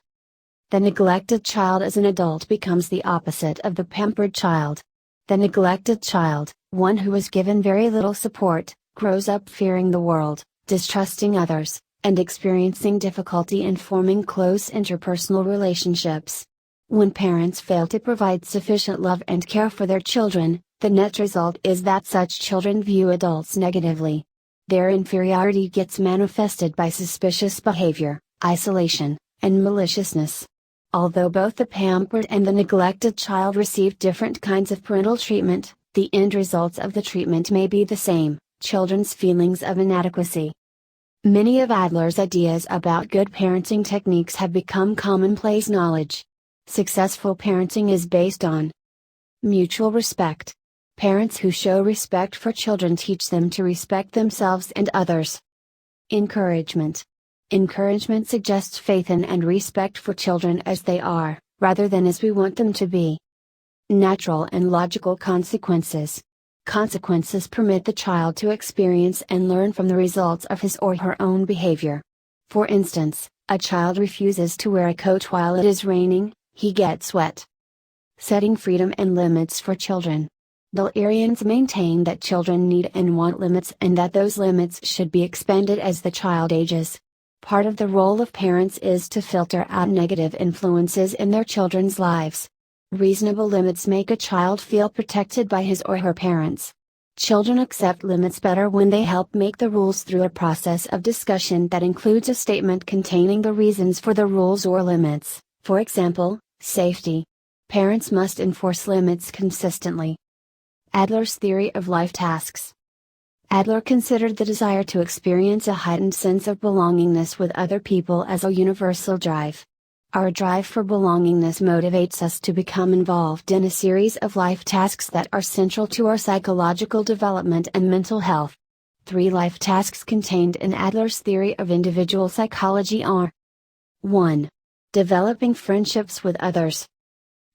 The neglected child as an adult becomes the opposite of the pampered child. The neglected child, one who is given very little support, grows up fearing the world, distrusting others, and experiencing difficulty in forming close interpersonal relationships. When parents fail to provide sufficient love and care for their children, the net result is that such children view adults negatively. Their inferiority gets manifested by suspicious behavior, isolation, and maliciousness. Although both the pampered and the neglected child receive different kinds of parental treatment, the end results of the treatment may be the same: children's feelings of inadequacy. Many of Adler's ideas about good parenting techniques have become commonplace knowledge. Successful parenting is based on mutual respect. Parents who show respect for children teach them to respect themselves and others. Encouragement. Encouragement suggests faith in and respect for children as they are, rather than as we want them to be. Natural and logical consequences. Consequences permit the child to experience and learn from the results of his or her own behavior. For instance, a child refuses to wear a coat while it is raining, he gets wet. Setting freedom and limits for children. Adlerians maintain that children need and want limits and that those limits should be expanded as the child ages. Part of the role of parents is to filter out negative influences in their children's lives. Reasonable limits make a child feel protected by his or her parents. Children accept limits better when they help make the rules through a process of discussion that includes a statement containing the reasons for the rules or limits. For example, safety. Parents must enforce limits consistently. Adler's theory of life tasks. Adler considered the desire to experience a heightened sense of belongingness with other people as a universal drive. Our drive for belongingness motivates us to become involved in a series of life tasks that are central to our psychological development and mental health. 3 life tasks contained in Adler's theory of individual psychology are: 1. Developing friendships with others.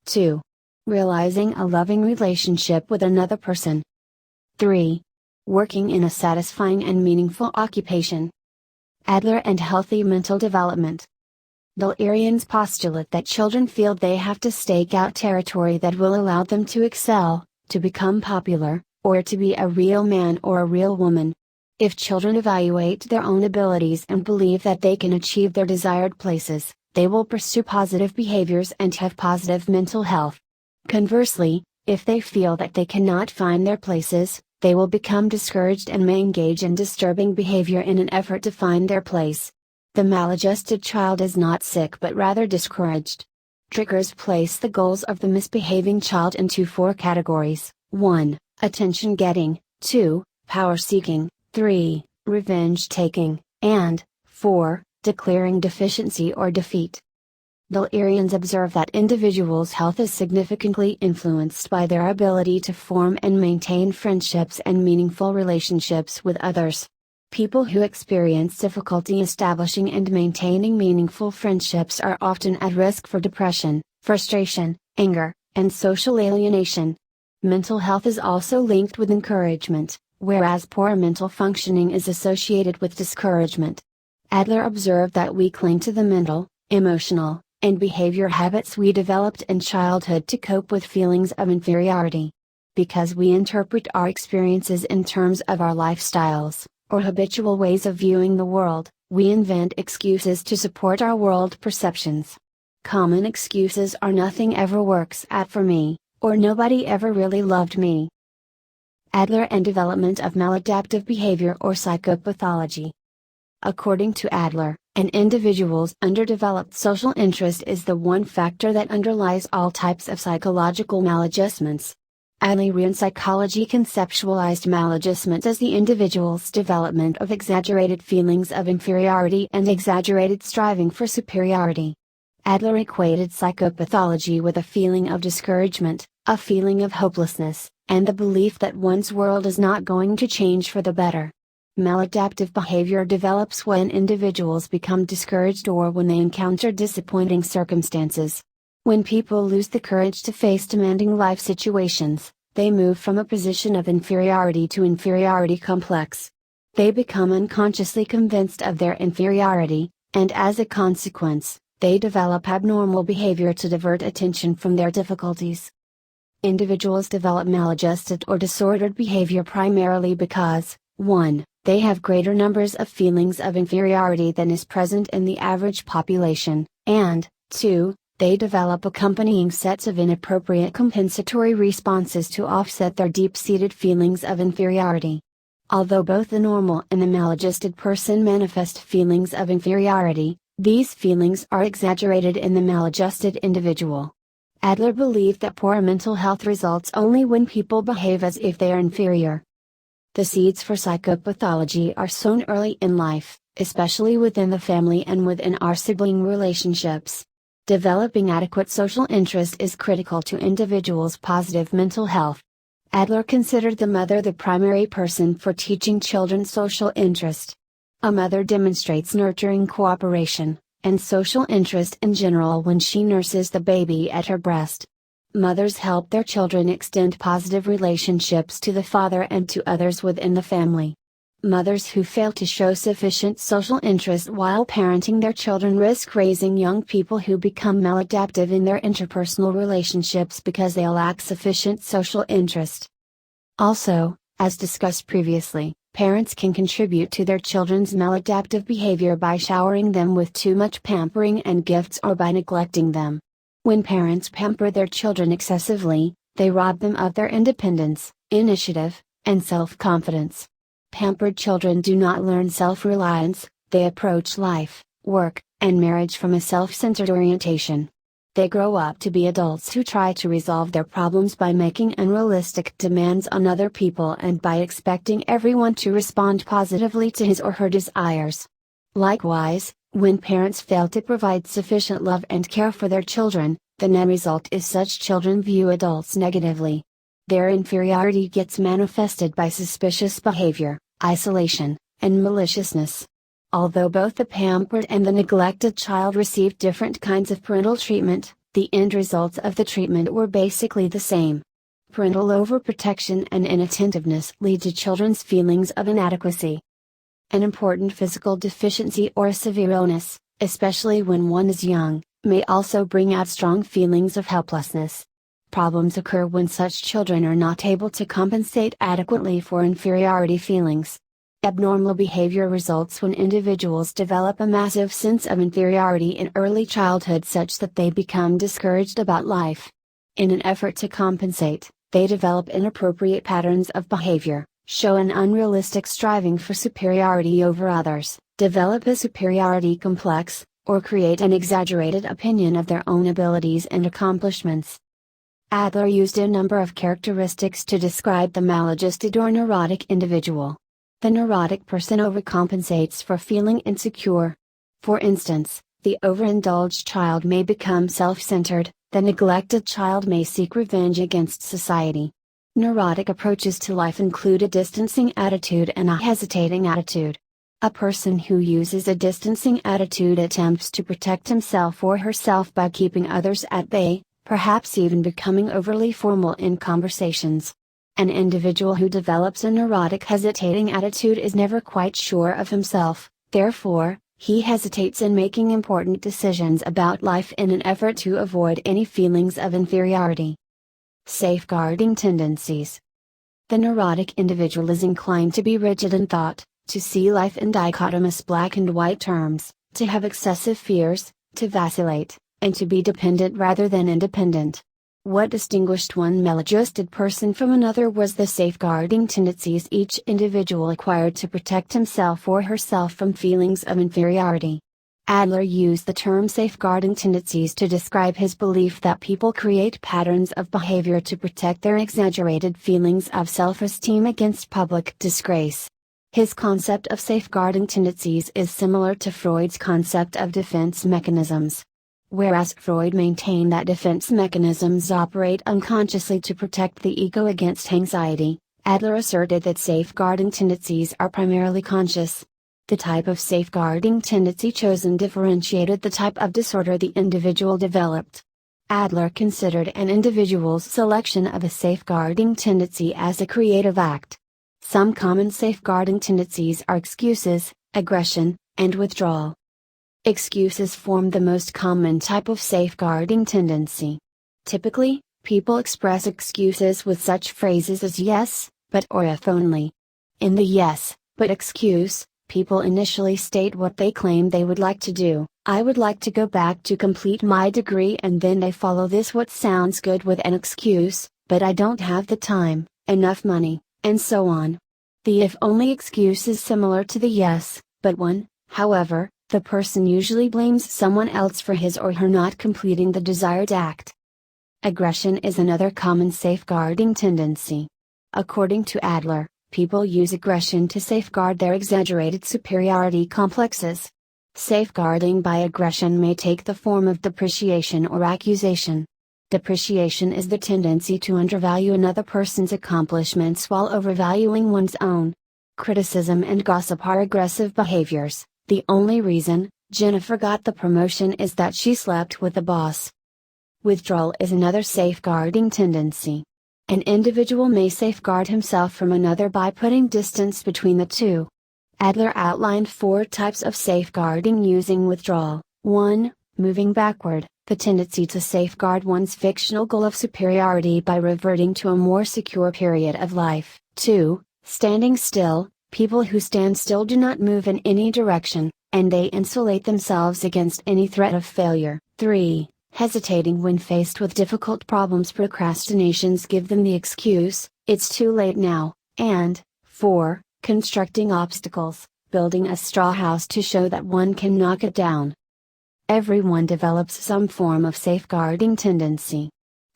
2. Realizing a loving relationship with another person. 3. Working in a satisfying and meaningful occupation. Adler and healthy mental development. Adlerians postulate that children feel they have to stake out territory that will allow them to excel, to become popular, or to be a real man or a real woman. If children evaluate their own abilities and believe that they can achieve their desired places, they will pursue positive behaviors and have positive mental health. Conversely, if they feel that they cannot find their places, they will become discouraged and may engage in disturbing behavior in an effort to find their place. The maladjusted child is not sick but rather discouraged. Triggers place the goals of the misbehaving child into 4 categories: 1. Attention getting, 2. Power seeking, 3. Revenge taking, and 4. Declaring deficiency or defeat. Adlerians observe that individuals' health is significantly influenced by their ability to form and maintain friendships and meaningful relationships with others. People who experience difficulty establishing and maintaining meaningful friendships are often at risk for depression, frustration, anger, and social alienation. Mental health is also linked with encouragement, whereas poor mental functioning is associated with discouragement. Adler observed that we cling to the mental, emotional, and behavior habits we developed in childhood to cope with feelings of inferiority. Because we interpret our experiences in terms of our lifestyles, or habitual ways of viewing the world, we invent excuses to support our world perceptions. Common excuses are "nothing ever works out for me," or "nobody ever really loved me." Adler and development of maladaptive behavior or psychopathology. According to Adler, an individual's underdeveloped social interest is the one factor that underlies all types of psychological maladjustments. Adlerian psychology conceptualized maladjustment as the individual's development of exaggerated feelings of inferiority and exaggerated striving for superiority. Adler equated psychopathology with a feeling of discouragement, a feeling of hopelessness, and the belief that one's world is not going to change for the better. Maladaptive behavior develops when individuals become discouraged or when they encounter disappointing circumstances. When people lose the courage to face demanding life situations, they move from a position of inferiority to inferiority complex. They become unconsciously convinced of their inferiority, and as a consequence, they develop abnormal behavior to divert attention from their difficulties. Individuals develop maladjusted or disordered behavior primarily because, 1. They have greater numbers of feelings of inferiority than is present in the average population, and, 2. They develop accompanying sets of inappropriate compensatory responses to offset their deep-seated feelings of inferiority. Although both the normal and the maladjusted person manifest feelings of inferiority, these feelings are exaggerated in the maladjusted individual. Adler believed that poor mental health results only when people behave as if they are inferior. The seeds for psychopathology are sown early in life, especially within the family and within our sibling relationships. Developing adequate social interest is critical to individuals' positive mental health. Adler considered the mother the primary person for teaching children social interest. A mother demonstrates nurturing cooperation, and social interest in general when she nurses the baby at her breast. Mothers help their children extend positive relationships to the father and to others within the family. Mothers who fail to show sufficient social interest while parenting their children risk raising young people who become maladaptive in their interpersonal relationships because they lack sufficient social interest. Also, as discussed previously, parents can contribute to their children's maladaptive behavior by showering them with too much pampering and gifts or by neglecting them. When parents pamper their children excessively, they rob them of their independence, initiative, and self-confidence. Pampered children do not learn self-reliance, they approach life, work, and marriage from a self-centered orientation. They grow up to be adults who try to resolve their problems by making unrealistic demands on other people and by expecting everyone to respond positively to his or her desires. Likewise, When parents fail to provide sufficient love and care for their children, the net result is such children view adults negatively. Their inferiority gets manifested by suspicious behavior, isolation, and maliciousness. Although both the pampered and the neglected child received different kinds of parental treatment, the end results of the treatment were basically the same. Parental overprotection and inattentiveness lead to children's feelings of inadequacy. An important physical deficiency or a severe illness, especially when one is young, may also bring out strong feelings of helplessness. Problems occur when such children are not able to compensate adequately for inferiority feelings. Abnormal behavior results when individuals develop a massive sense of inferiority in early childhood such that they become discouraged about life. In an effort to compensate, they develop inappropriate patterns of behavior, show an unrealistic striving for superiority over others, develop a superiority complex, or create an exaggerated opinion of their own abilities and accomplishments. Adler used a number of characteristics to describe the maladjusted or neurotic individual. The neurotic person overcompensates for feeling insecure. For instance, the overindulged child may become self-centered, the neglected child may seek revenge against society. Neurotic approaches to life include a distancing attitude and a hesitating attitude. A person who uses a distancing attitude attempts to protect himself or herself by keeping others at bay, perhaps even becoming overly formal in conversations. An individual who develops a neurotic hesitating attitude is never quite sure of himself, therefore, he hesitates in making important decisions about life in an effort to avoid any feelings of inferiority. Safeguarding tendencies. The neurotic individual is inclined to be rigid in thought, to see life in dichotomous black and white terms, to have excessive fears, to vacillate, and to be dependent rather than independent. What distinguished one maladjusted person from another was the safeguarding tendencies each individual acquired to protect himself or herself from feelings of inferiority. Adler used the term safeguarding tendencies to describe his belief that people create patterns of behavior to protect their exaggerated feelings of self-esteem against public disgrace. His concept of safeguarding tendencies is similar to Freud's concept of defense mechanisms. Whereas Freud maintained that defense mechanisms operate unconsciously to protect the ego against anxiety, Adler asserted that safeguarding tendencies are primarily conscious. The type of safeguarding tendency chosen differentiated the type of disorder the individual developed. Adler considered an individual's selection of a safeguarding tendency as a creative act. Some common safeguarding tendencies are excuses, aggression, and withdrawal. Excuses form the most common type of safeguarding tendency. Typically, people express excuses with such phrases as yes, but or if only. In the yes, but excuse, people initially state what they claim they would like to do. I would like to go back to complete my degree, and then they follow this what sounds good with an excuse, but I don't have the time, enough money, and so on. The if only excuse is similar to the yes, but one, however, the person usually blames someone else for his or her not completing the desired act. Aggression is another common safeguarding tendency. According to Adler, people use aggression to safeguard their exaggerated superiority complexes. Safeguarding by aggression may take the form of depreciation or accusation. Depreciation is the tendency to undervalue another person's accomplishments while overvaluing one's own. Criticism and gossip are aggressive behaviors. The only reason Jennifer got the promotion is that she slept with the boss. Withdrawal is another safeguarding tendency. An individual may safeguard himself from another by putting distance between the two. Adler outlined 4 types of safeguarding using withdrawal. 1. Moving backward, the tendency to safeguard one's fictional goal of superiority by reverting to a more secure period of life. 2. Standing still. People who stand still do not move in any direction, and they insulate themselves against any threat of failure. 3. Hesitating when faced with difficult problems. Procrastinations give them the excuse, it's too late now. And 4. Constructing obstacles, building a straw house to show that one can knock it down. Everyone develops some form of safeguarding tendency.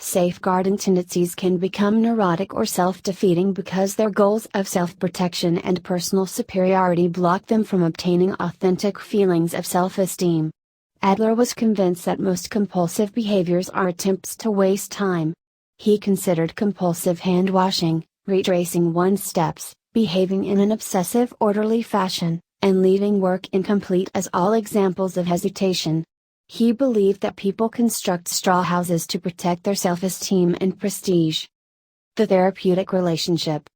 Safeguarding tendencies can become neurotic or self-defeating because their goals of self-protection and personal superiority block them from obtaining authentic feelings of self-esteem. Adler was convinced that most compulsive behaviors are attempts to waste time. He considered compulsive hand-washing, retracing one's steps, behaving in an obsessive orderly fashion, and leaving work incomplete as all examples of hesitation. He believed that people construct straw houses to protect their self-esteem and prestige. The therapeutic relationship.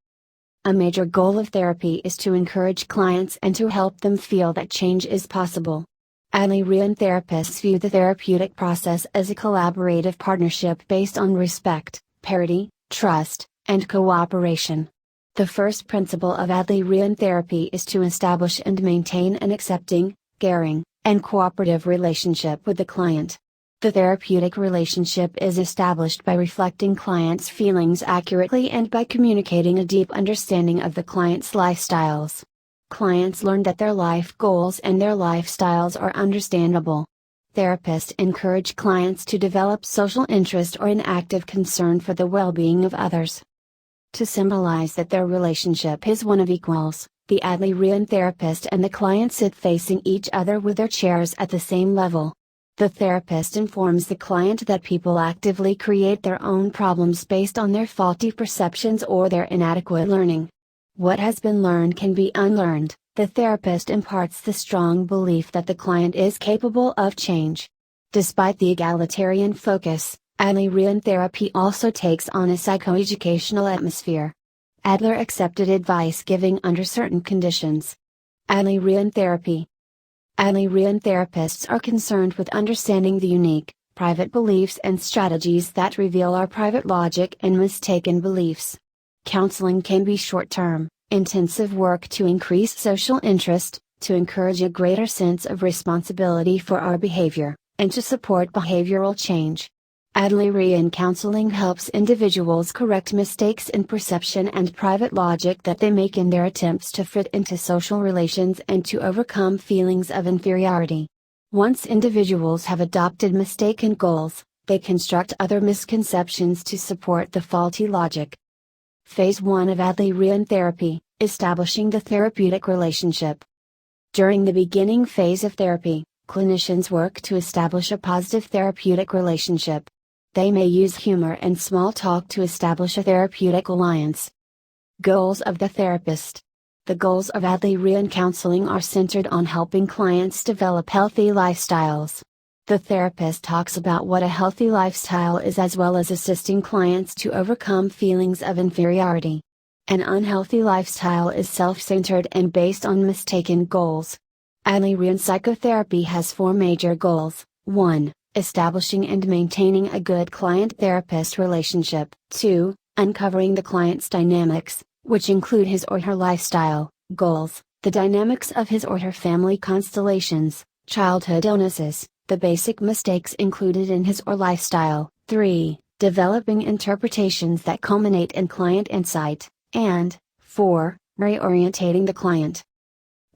A major goal of therapy is to encourage clients and to help them feel that change is possible. Adlerian therapists view the therapeutic process as a collaborative partnership based on respect, parity, trust, and cooperation. The first principle of Adlerian therapy is to establish and maintain an accepting, caring, and cooperative relationship with the client. The therapeutic relationship is established by reflecting clients' feelings accurately and by communicating a deep understanding of the client's lifestyles. Clients learn that their life goals and their lifestyles are understandable. Therapists encourage clients to develop social interest or an active concern for the well-being of others. To symbolize that their relationship is one of equals, the Adlerian therapist and the client sit facing each other with their chairs at the same level. The therapist informs the client that people actively create their own problems based on their faulty perceptions or their inadequate learning. What has been learned can be unlearned. The therapist imparts the strong belief that the client is capable of change. Despite the egalitarian focus, Adlerian therapy also takes on a psychoeducational atmosphere. Adler accepted advice giving under certain conditions. Adlerian therapy. Adlerian therapists are concerned with understanding the unique, private beliefs and strategies that reveal our private logic and mistaken beliefs. Counseling can be short-term, intensive work to increase social interest, to encourage a greater sense of responsibility for our behavior, and to support behavioral change. Adlerian counseling helps individuals correct mistakes in perception and private logic that they make in their attempts to fit into social relations and to overcome feelings of inferiority. Once individuals have adopted mistaken goals, they construct other misconceptions to support the faulty logic. Phase 1 of Adlerian therapy, establishing the therapeutic relationship. During the beginning phase of therapy, clinicians work to establish a positive therapeutic relationship. They may use humor and small talk to establish a therapeutic alliance. Goals of the therapist. The goals of Adlerian counseling are centered on helping clients develop healthy lifestyles. The therapist talks about what a healthy lifestyle is as well as assisting clients to overcome feelings of inferiority. An unhealthy lifestyle is self-centered and based on mistaken goals. Adlerian psychotherapy has 4 major goals. 1. Establishing and maintaining a good client-therapist relationship. 2. Uncovering the client's dynamics, which include his or her lifestyle, goals, the dynamics of his or her family constellations, childhood illnesses, the basic mistakes included in his or lifestyle. 3. Developing interpretations that culminate in client insight. And 4. Reorientating the client.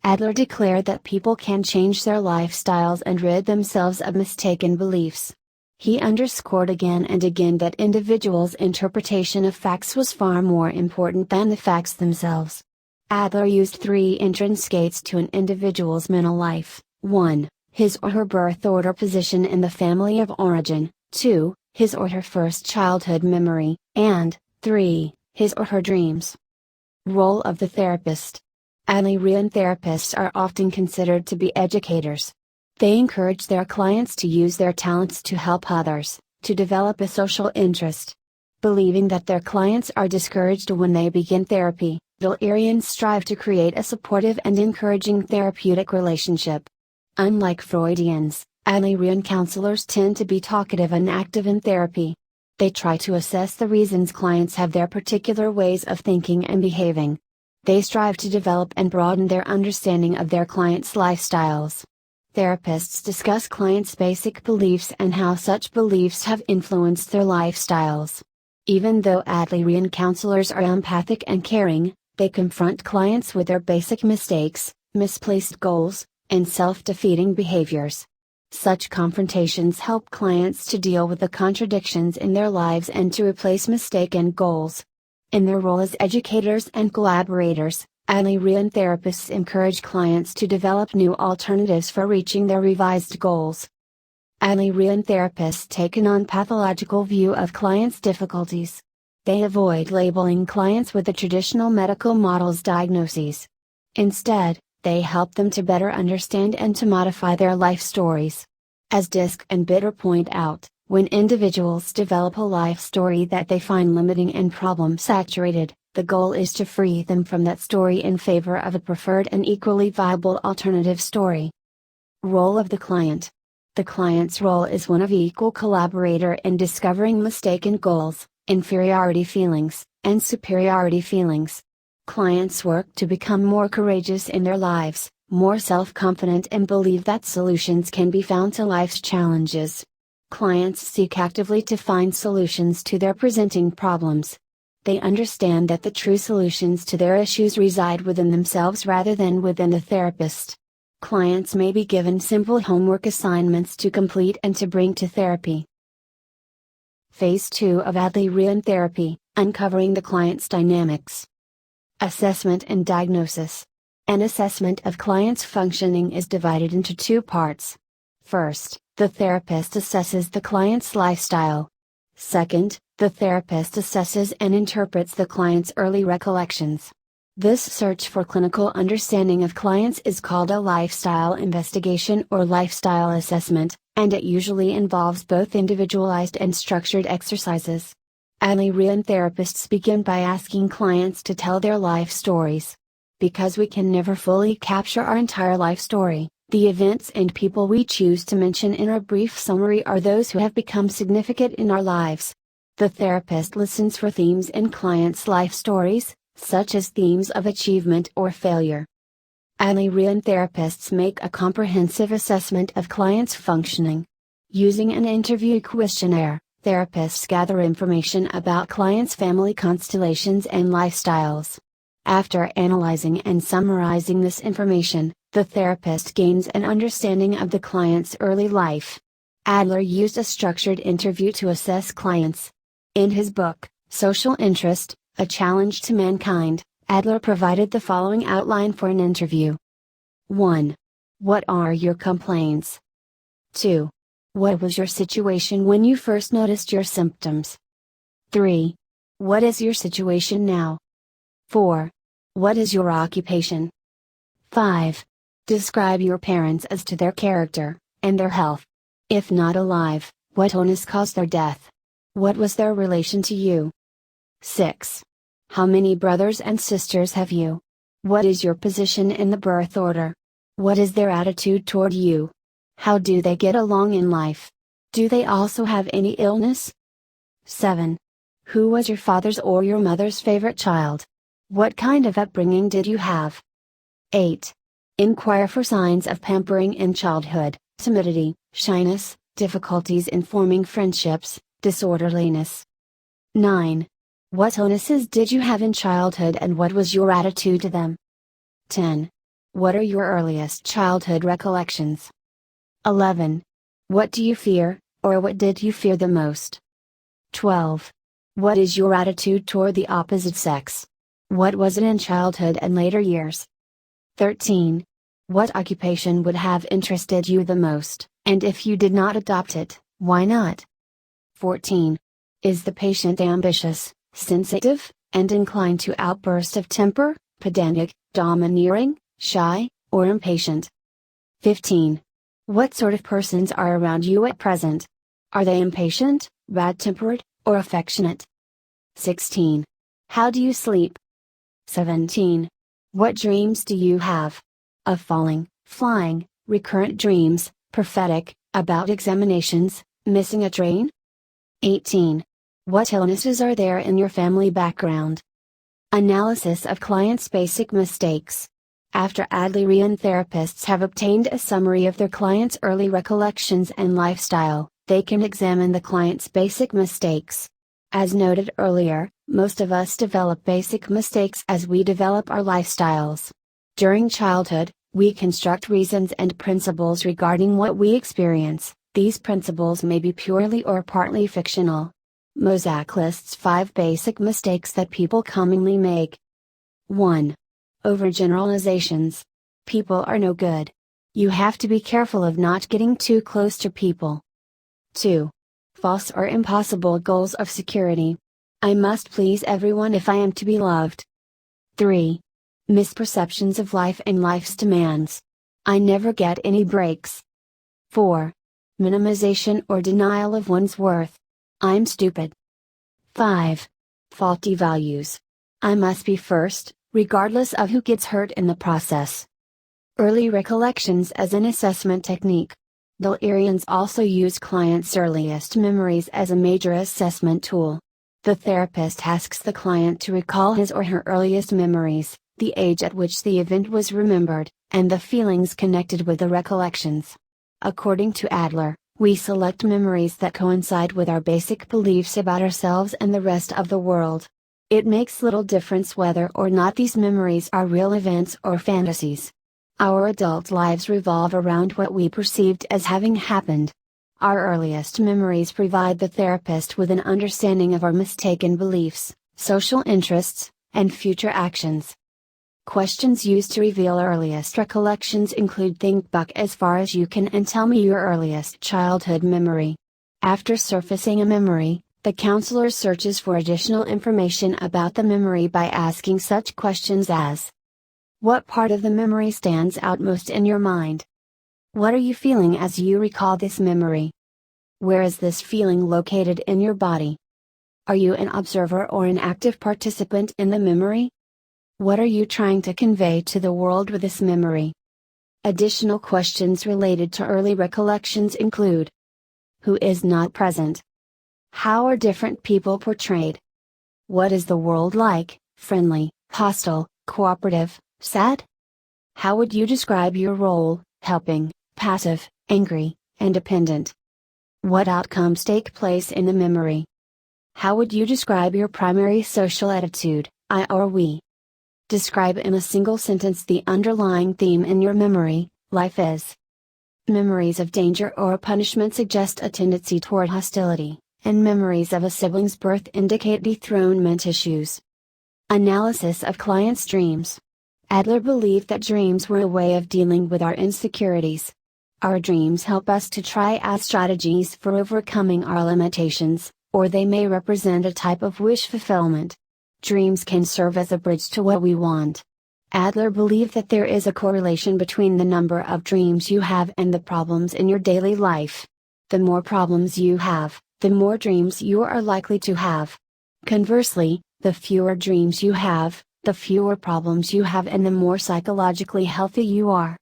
Adler declared that people can change their lifestyles and rid themselves of mistaken beliefs. He underscored again and again that individuals' interpretation of facts was far more important than the facts themselves. Adler used 3 entrance gates to an individual's mental life. 1. His or her birth order position in the family of origin. 2. His or her first childhood memory. And 3. His or her dreams. Role of the therapist. Adlerian therapists are often considered to be educators. They encourage their clients to use their talents to help others, to develop a social interest. Believing that their clients are discouraged when they begin therapy, Adlerians strive to create a supportive and encouraging therapeutic relationship. Unlike Freudians, Adlerian counselors tend to be talkative and active in therapy. They try to assess the reasons clients have their particular ways of thinking and behaving. They strive to develop and broaden their understanding of their clients' lifestyles. Therapists discuss clients' basic beliefs and how such beliefs have influenced their lifestyles. Even though Adlerian counselors are empathic and caring, they confront clients with their basic mistakes, misplaced goals, and self-defeating behaviors. Such confrontations help clients to deal with the contradictions in their lives and to replace mistaken goals. In their role as educators and collaborators, Adlerian therapists encourage clients to develop new alternatives for reaching their revised goals. Adlerian therapists take a non-pathological view of clients' difficulties. They avoid labeling clients with the traditional medical model's diagnoses. Instead, they help them to better understand and to modify their life stories. As Disk and Bitter point out, when individuals develop a life story that they find limiting and problem-saturated, the goal is to free them from that story in favor of a preferred and equally viable alternative story. Role of the client. The client's role is one of equal collaborator in discovering mistaken goals, inferiority feelings, and superiority feelings. Clients work to become more courageous in their lives, more self-confident, and believe that solutions can be found to life's challenges. Clients seek actively to find solutions to their presenting problems. They understand that the true solutions to their issues reside within themselves rather than within the therapist. Clients may be given simple homework assignments to complete and to bring to therapy. Phase 2 of Adlerian therapy, uncovering the client's dynamics. Assessment and diagnosis. An assessment of client's functioning is divided into two parts. First, the therapist assesses the client's lifestyle. Second, the therapist assesses and interprets the client's early recollections. This search for clinical understanding of clients is called a lifestyle investigation or lifestyle assessment, and it usually involves both individualized and structured exercises. Adlerian therapists begin by asking clients to tell their life stories. Because we can never fully capture our entire life story, the events and people we choose to mention in our brief summary are those who have become significant in our lives. The therapist listens for themes in clients' life stories, such as themes of achievement or failure. Adlerian therapists make a comprehensive assessment of clients' functioning. Using an interview questionnaire, therapists gather information about clients' family constellations and lifestyles. After analyzing and summarizing this information, the therapist gains an understanding of the client's early life. Adler used a structured interview to assess clients. In his book, Social Interest, A Challenge to Mankind, Adler provided the following outline for an interview. 1. What are your complaints? 2. What was your situation when you first noticed your symptoms? 3. What is your situation now? 4. What is your occupation? 5. Describe your parents as to their character, and their health. If not alive, what illness caused their death? What was their relation to you? 6. How many brothers and sisters have you? What is your position in the birth order? What is their attitude toward you? How do they get along in life? Do they also have any illness? 7. Who was your father's or your mother's favorite child? What kind of upbringing did you have? 8. Inquire for signs of pampering in childhood, timidity, shyness, difficulties in forming friendships, disorderliness. 9. What illnesses did you have in childhood and what was your attitude to them? 10. What are your earliest childhood recollections? 11. What do you fear, or what did you fear the most? 12. What is your attitude toward the opposite sex? What was it in childhood and later years? 13. What occupation would have interested you the most, and if you did not adopt it, why not? 14. Is the patient ambitious, sensitive, and inclined to outburst of temper, pedantic, domineering, shy, or impatient? 15. What sort of persons are around you at present? Are they impatient, bad-tempered, or affectionate? 16. How do you sleep? 17. What dreams do you have? Of falling, flying, recurrent dreams, prophetic, about examinations, missing a train? 18. What illnesses are there in your family background? Analysis of clients' basic mistakes. After Adlerian therapists have obtained a summary of their clients' early recollections and lifestyle, they can examine the client's basic mistakes. As noted earlier, most of us develop basic mistakes as we develop our lifestyles. During childhood, We construct reasons and principles regarding what we experience. These principles may be purely or partly fictional. Mosaic lists 5 basic mistakes that people commonly make. 1. Overgeneralizations. People are no good. You have to be careful of not getting too close to people. 2. False or impossible goals of security. I must please everyone if I am to be loved. 3. Misperceptions of life and life's demands. I never get any breaks. 4. Minimization or denial of one's worth. I'm stupid. 5. Faulty values. I must be first, regardless of who gets hurt in the process. Early recollections as an assessment technique. Adlerians also use clients' earliest memories as a major assessment tool. The therapist asks the client to recall his or her earliest memories, the age at which the event was remembered, and the feelings connected with the recollections. According to Adler, we select memories that coincide with our basic beliefs about ourselves and the rest of the world. It makes little difference whether or not these memories are real events or fantasies. Our adult lives revolve around what we perceived as having happened. Our earliest memories provide the therapist with an understanding of our mistaken beliefs, social interests, and future actions. Questions used to reveal earliest recollections include: think back as far as you can and tell me your earliest childhood memory. After surfacing a memory, the counselor searches for additional information about the memory by asking such questions as: what part of the memory stands out most in your mind? What are you feeling as you recall this memory? Where is this feeling located in your body? Are you an observer or an active participant in the memory? What are you trying to convey to the world with this memory? Additional questions related to early recollections include: who is not present? How are different people portrayed? What is the world like, friendly, hostile, cooperative, sad? How would you describe your role, helping, passive, angry, independent? What outcomes take place in the memory? How would you describe your primary social attitude, I or we? Describe in a single sentence the underlying theme in your memory: life is. Memories of danger or punishment suggest a tendency toward hostility, and memories of a sibling's birth indicate dethronement issues. Analysis of clients' dreams. Adler believed that dreams were a way of dealing with our insecurities. Our dreams help us to try out strategies for overcoming our limitations, or they may represent a type of wish fulfillment. Dreams can serve as a bridge to what we want. Adler believed that there is a correlation between the number of dreams you have and the problems in your daily life. The more problems you have, the more dreams you are likely to have. Conversely, the fewer dreams you have, the fewer problems you have and the more psychologically healthy you are.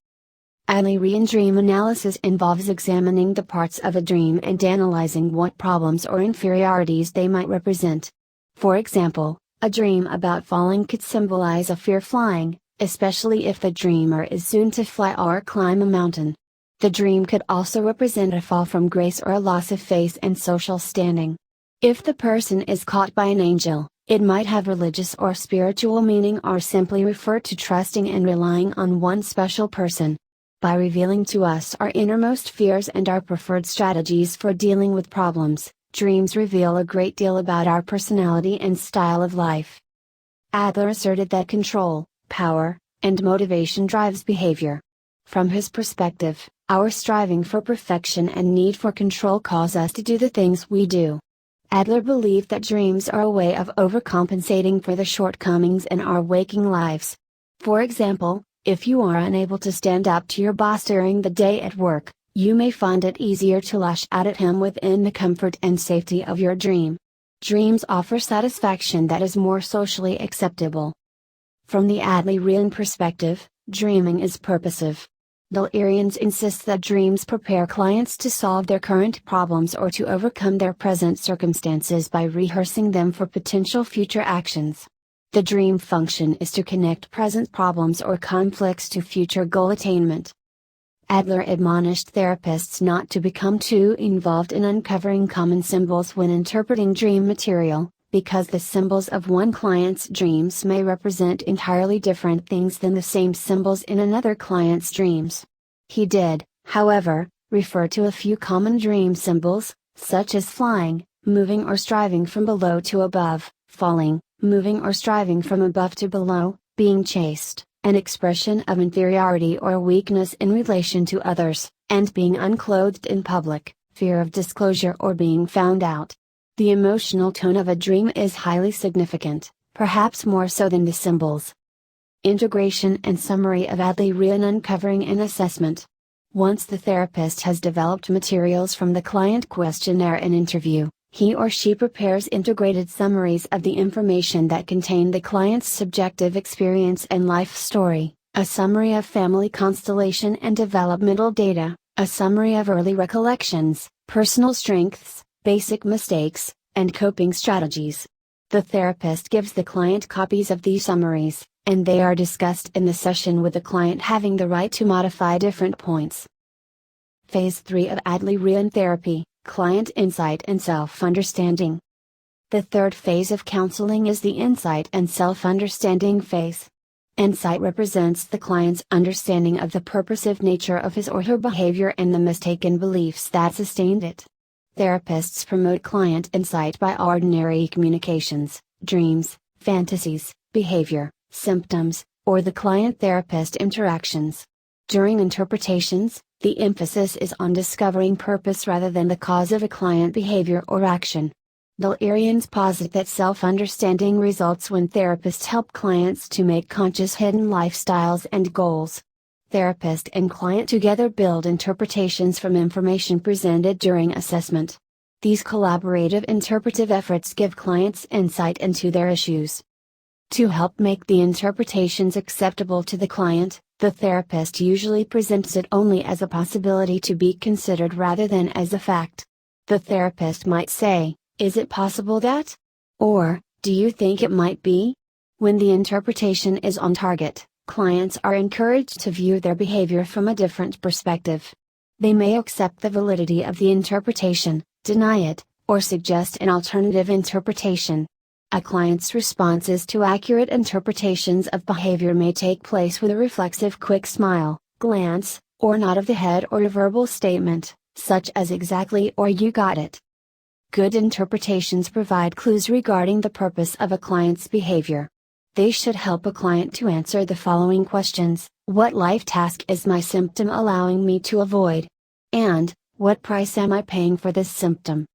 Adlerian dream analysis involves examining the parts of a dream and analyzing what problems or inferiorities they might represent. For example, a dream about falling could symbolize a fear flying, especially if the dreamer is soon to fly or climb a mountain. The dream could also represent a fall from grace or a loss of faith and social standing. If the person is caught by an angel, it might have religious or spiritual meaning or simply refer to trusting and relying on one special person. By revealing to us our innermost fears and our preferred strategies for dealing with problems, dreams reveal a great deal about our personality and style of life. Adler asserted that control, power, and motivation drives behavior. From his perspective, our striving for perfection and need for control cause us to do the things we do. Adler believed that dreams are a way of overcompensating for the shortcomings in our waking lives. For example, if you are unable to stand up to your boss during the day at work, you may find it easier to lash out at him within the comfort and safety of your dream. Dreams offer satisfaction that is more socially acceptable. From the Adlerian perspective, dreaming is purposive. Adlerians insist that dreams prepare clients to solve their current problems or to overcome their present circumstances by rehearsing them for potential future actions. The dream function is to connect present problems or conflicts to future goal attainment. Adler admonished therapists not to become too involved in uncovering common symbols when interpreting dream material, because the symbols of one client's dreams may represent entirely different things than the same symbols in another client's dreams. He did, however, refer to a few common dream symbols, such as flying, moving or striving from below to above, falling, moving or striving from above to below, being chased, an expression of inferiority or weakness in relation to others, and being unclothed in public, fear of disclosure or being found out. The emotional tone of a dream is highly significant, perhaps more so than the symbols. Integration and summary of Adlerian uncovering and assessment. Once the therapist has developed materials from the client questionnaire and interview, he or she prepares integrated summaries of the information that contain the client's subjective experience and life story, a summary of family constellation and developmental data, a summary of early recollections, personal strengths, basic mistakes, and coping strategies. The therapist gives the client copies of these summaries, and they are discussed in the session with the client having the right to modify different points. Phase 3 of Adlerian therapy, client insight and self-understanding. The third phase of counseling is the insight and self-understanding phase. Insight represents the client's understanding of the purposive nature of his or her behavior and the mistaken beliefs that sustained it. Therapists promote client insight by ordinary communications, dreams, fantasies, behavior, symptoms, or the client-therapist interactions. During interpretations, the emphasis is on discovering purpose rather than the cause of a client behavior or action. Adlerians posit that self-understanding results when therapists help clients to make conscious hidden lifestyles and goals. Therapist and client together build interpretations from information presented during assessment. These collaborative interpretive efforts give clients insight into their issues. To help make the interpretations acceptable to the client, the therapist usually presents it only as a possibility to be considered rather than as a fact. The therapist might say, "Is it possible that?" Or, "Do you think it might be?" When the interpretation is on target, clients are encouraged to view their behavior from a different perspective. They may accept the validity of the interpretation, deny it, or suggest an alternative interpretation. A client's responses to accurate interpretations of behavior may take place with a reflexive quick smile, glance, or nod of the head or a verbal statement, such as "exactly" or "you got it." Good interpretations provide clues regarding the purpose of a client's behavior. They should help a client to answer the following questions: what life task is my symptom allowing me to avoid? And, what price am I paying for this symptom?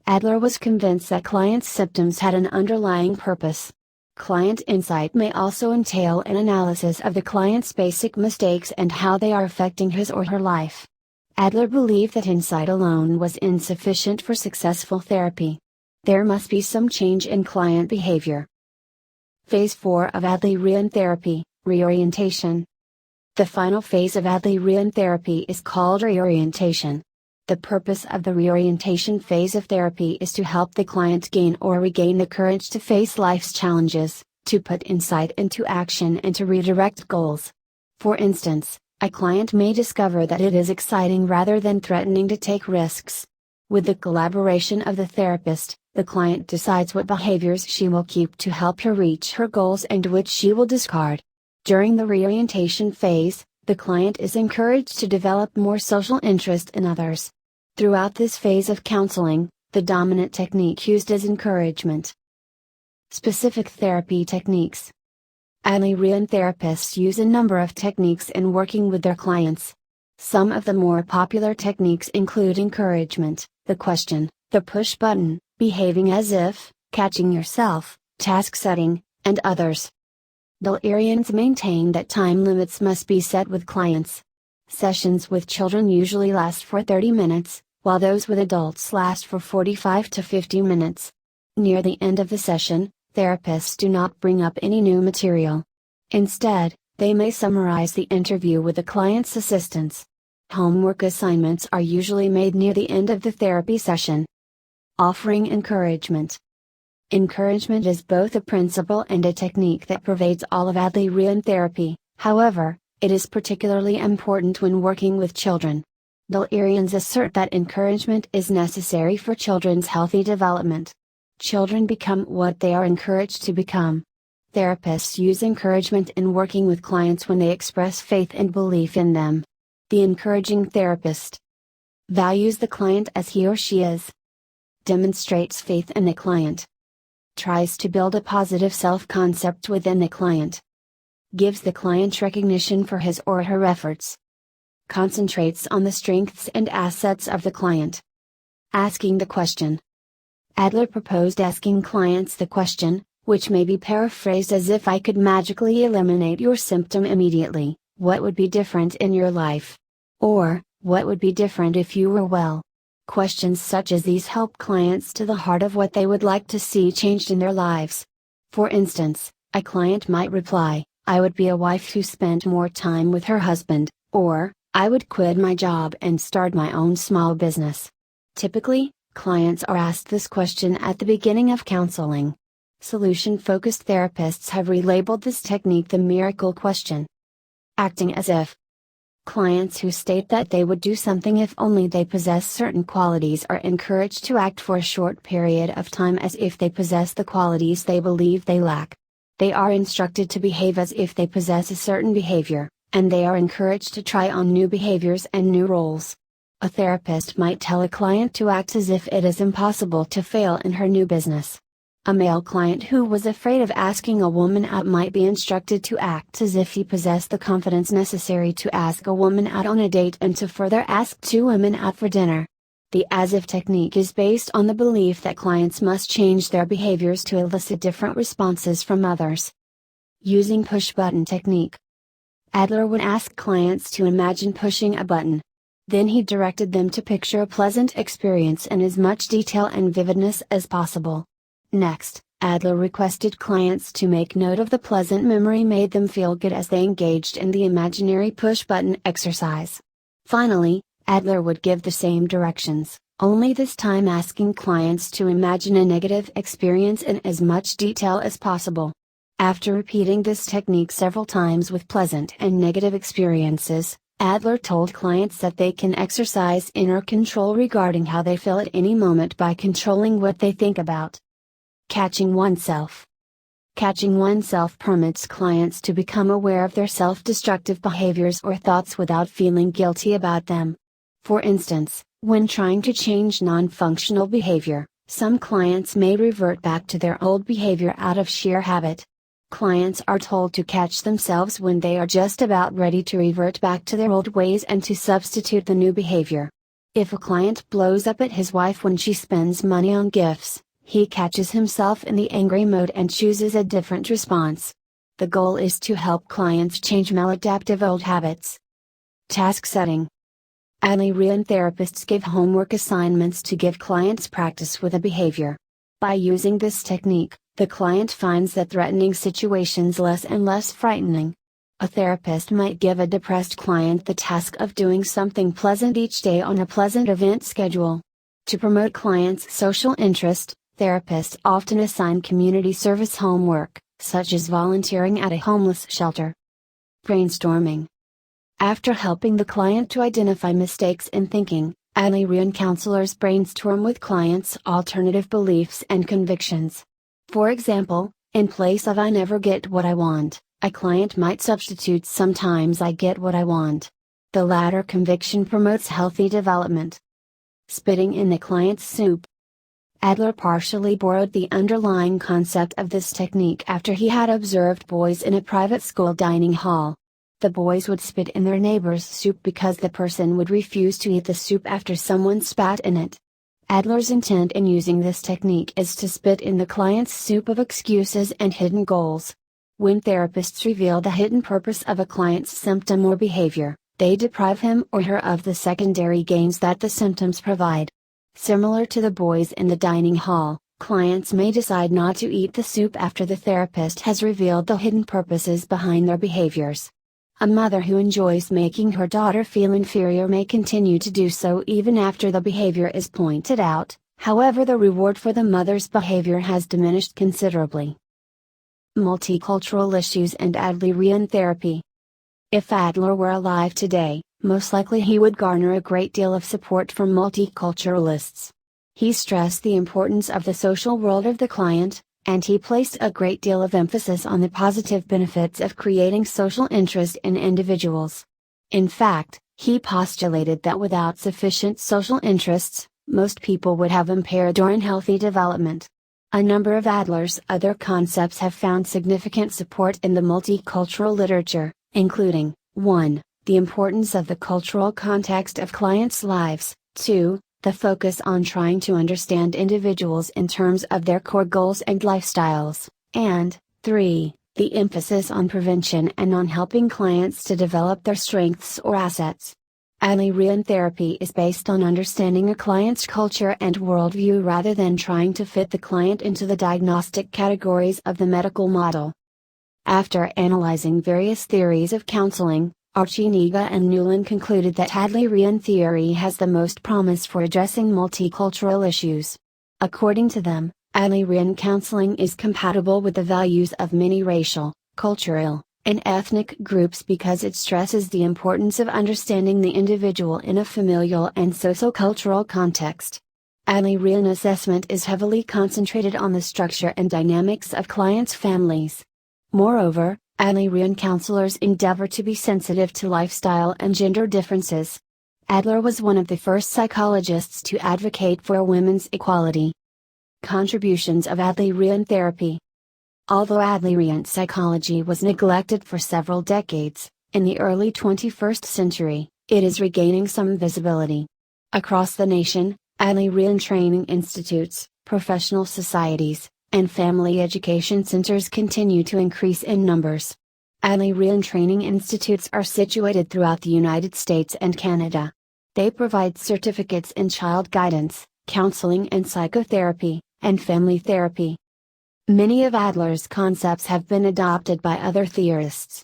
Adler was convinced that clients' symptoms had an underlying purpose. Client insight may also entail an analysis of the client's basic mistakes and how they are affecting his or her life. Adler believed that insight alone was insufficient for successful therapy. There must be some change in client behavior. Phase 4 of Adlerian therapy, Reorientation. The final phase of Adlerian therapy is called Reorientation. The purpose of the reorientation phase of therapy is to help the client gain or regain the courage to face life's challenges, to put insight into action and to redirect goals. For instance, a client may discover that it is exciting rather than threatening to take risks. With the collaboration of the therapist, the client decides what behaviors she will keep to help her reach her goals and which she will discard. During the reorientation phase, the client is encouraged to develop more social interest in others. Throughout this phase of counseling, the dominant technique used is encouragement. Specific therapy techniques. Adlerian therapists use a number of techniques in working with their clients. Some of the more popular techniques include encouragement, the question, the push button, behaving as if, catching yourself, task setting, and others. Adlerians maintain that time limits must be set with clients. Sessions with children usually last for 30 minutes, while those with adults last for 45 to 50 minutes. Near the end of the session, therapists do not bring up any new material. Instead, they may summarize the interview with the client's assistance. Homework assignments are usually made near the end of the therapy session. Offering encouragement. Encouragement is both a principle and a technique that pervades all of Adlerian therapy. However, it is particularly important when working with children. Adlerians assert that encouragement is necessary for children's healthy development. Children become what they are encouraged to become. Therapists use encouragement in working with clients when they express faith and belief in them. The encouraging therapist values the client as he or she is, demonstrates faith in the client, tries to build a positive self-concept within the client, gives the client recognition for his or her efforts, concentrates on the strengths and assets of the client. Asking the question. Adler proposed asking clients the question, which may be paraphrased as if I could magically eliminate your symptom immediately, what would be different in your life? Or, what would be different if you were well? Questions such as these help clients to the heart of what they would like to see changed in their lives. For instance, a client might reply, I would be a wife who spent more time with her husband, or, I would quit my job and start my own small business. Typically, clients are asked this question at the beginning of counseling. Solution-focused therapists have relabeled this technique the miracle question. Acting as if. Clients who state that they would do something if only they possess certain qualities are encouraged to act for a short period of time as if they possess the qualities they believe they lack. They are instructed to behave as if they possess a certain behavior, and they are encouraged to try on new behaviors and new roles. A therapist might tell a client to act as if it is impossible to fail in her new business. A male client who was afraid of asking a woman out might be instructed to act as if he possessed the confidence necessary to ask a woman out on a date and to further ask two women out for dinner. The as if technique is based on the belief that clients must change their behaviors to elicit different responses from others. Using push button technique. Adler would ask clients to imagine pushing a button. Then he directed them to picture a pleasant experience in as much detail and vividness as possible. Next, Adler requested clients to make note of the pleasant memory made them feel good as they engaged in the imaginary push button exercise. Finally, Adler would give the same directions, only this time asking clients to imagine a negative experience in as much detail as possible. After repeating this technique several times with pleasant and negative experiences, Adler told clients that they can exercise inner control regarding how they feel at any moment by controlling what they think about. Catching oneself. Catching oneself permits clients to become aware of their self-destructive behaviors or thoughts without feeling guilty about them. For instance, when trying to change non-functional behavior, some clients may revert back to their old behavior out of sheer habit. Clients are told to catch themselves when they are just about ready to revert back to their old ways and to substitute the new behavior. If a client blows up at his wife when she spends money on gifts, he catches himself in the angry mode and chooses a different response. The goal is to help clients change maladaptive old habits. Task setting. Adlerian therapists give homework assignments to give clients practice with a behavior. By using this technique, the client finds the threatening situations less and less frightening. A therapist might give a depressed client the task of doing something pleasant each day on a pleasant event schedule. To promote clients' social interest, therapists often assign community service homework, such as volunteering at a homeless shelter. Brainstorming. After helping the client to identify mistakes in thinking, Adlerian counselors brainstorm with clients alternative beliefs and convictions. For example, in place of I never get what I want, a client might substitute sometimes I get what I want. The latter conviction promotes healthy development. Spitting in the client's soup. Adler partially borrowed the underlying concept of this technique after he had observed boys in a private school dining hall. The boys would spit in their neighbor's soup because the person would refuse to eat the soup after someone spat in it. Adler's intent in using this technique is to spit in the client's soup of excuses and hidden goals. When therapists reveal the hidden purpose of a client's symptom or behavior, they deprive him or her of the secondary gains that the symptoms provide. Similar to the boys in the dining hall, clients may decide not to eat the soup after the therapist has revealed the hidden purposes behind their behaviors. A mother who enjoys making her daughter feel inferior may continue to do so even after the behavior is pointed out, however the reward for the mother's behavior has diminished considerably. Multicultural issues and Adlerian therapy. If Adler were alive today, most likely he would garner a great deal of support from multiculturalists. He stressed the importance of the social world of the client, and he placed a great deal of emphasis on the positive benefits of creating social interest in individuals. In fact, he postulated that without sufficient social interests, most people would have impaired or unhealthy development. A number of Adler's other concepts have found significant support in the multicultural literature, including 1. The importance of the cultural context of clients' lives, 2. The focus on trying to understand individuals in terms of their core goals and lifestyles, and 3. The emphasis on prevention and on helping clients to develop their strengths or assets. Adlerian therapy is based on understanding a client's culture and worldview rather than trying to fit the client into the diagnostic categories of the medical model. After analyzing various theories of counseling, Archiniga and Newland concluded that Adlerian theory has the most promise for addressing multicultural issues. According to them, Adlerian counseling is compatible with the values of many racial, cultural, and ethnic groups because it stresses the importance of understanding the individual in a familial and sociocultural context. Adlerian assessment is heavily concentrated on the structure and dynamics of clients' families. Moreover, Adlerian counselors endeavor to be sensitive to lifestyle and gender differences. Adler was one of the first psychologists to advocate for women's equality. Contributions of Adlerian therapy. Although Adlerian psychology was neglected for several decades, in the early 21st century, it is regaining some visibility. Across the nation, Adlerian training institutes, professional societies, and family education centers continue to increase in numbers. Adlerian training institutes are situated throughout the United States and Canada. They provide certificates in child guidance, counseling and psychotherapy, and family therapy. Many of Adler's concepts have been adopted by other theorists.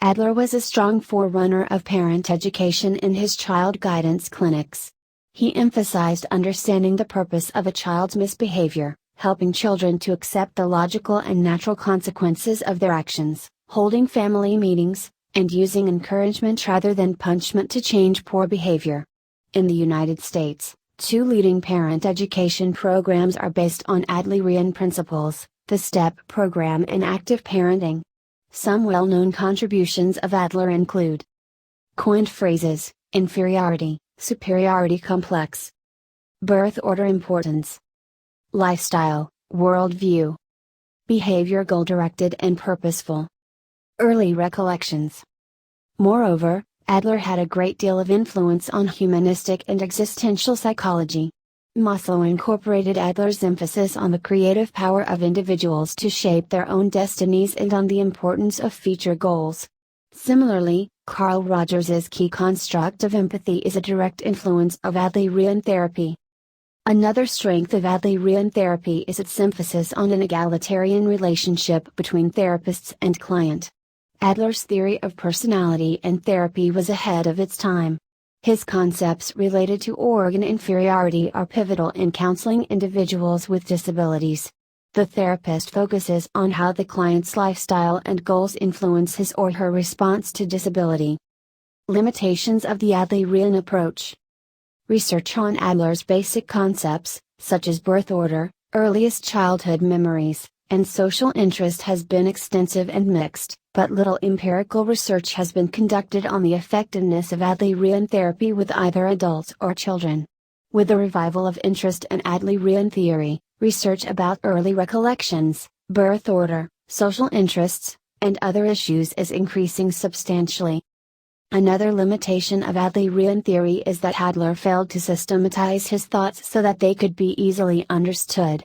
Adler was a strong forerunner of parent education in his child guidance clinics. He emphasized understanding the purpose of a child's misbehavior, helping children to accept the logical and natural consequences of their actions, holding family meetings, and using encouragement rather than punishment to change poor behavior. In the United States, two leading parent education programs are based on Adlerian principles, the STEP program and active parenting. Some well-known contributions of Adler include coined phrases: inferiority, superiority complex, birth order importance, lifestyle, worldview, behavior goal-directed and purposeful, early recollections. Moreover, Adler had a great deal of influence on humanistic and existential psychology. Maslow incorporated Adler's emphasis on the creative power of individuals to shape their own destinies and on the importance of future goals. Similarly, Carl Rogers's key construct of empathy is a direct influence of Adlerian therapy. Another strength of Adlerian therapy is its emphasis on an egalitarian relationship between therapists and client. Adler's theory of personality and therapy was ahead of its time. His concepts related to organ inferiority are pivotal in counseling individuals with disabilities. The therapist focuses on how the client's lifestyle and goals influence his or her response to disability. Limitations of the Adlerian approach. Research on Adler's basic concepts, such as birth order, earliest childhood memories, and social interest has been extensive and mixed, but little empirical research has been conducted on the effectiveness of Adlerian therapy with either adults or children. With the revival of interest in Adlerian theory, research about early recollections, birth order, social interests, and other issues is increasing substantially. Another limitation of Adlerian theory is that Adler failed to systematize his thoughts so that they could be easily understood.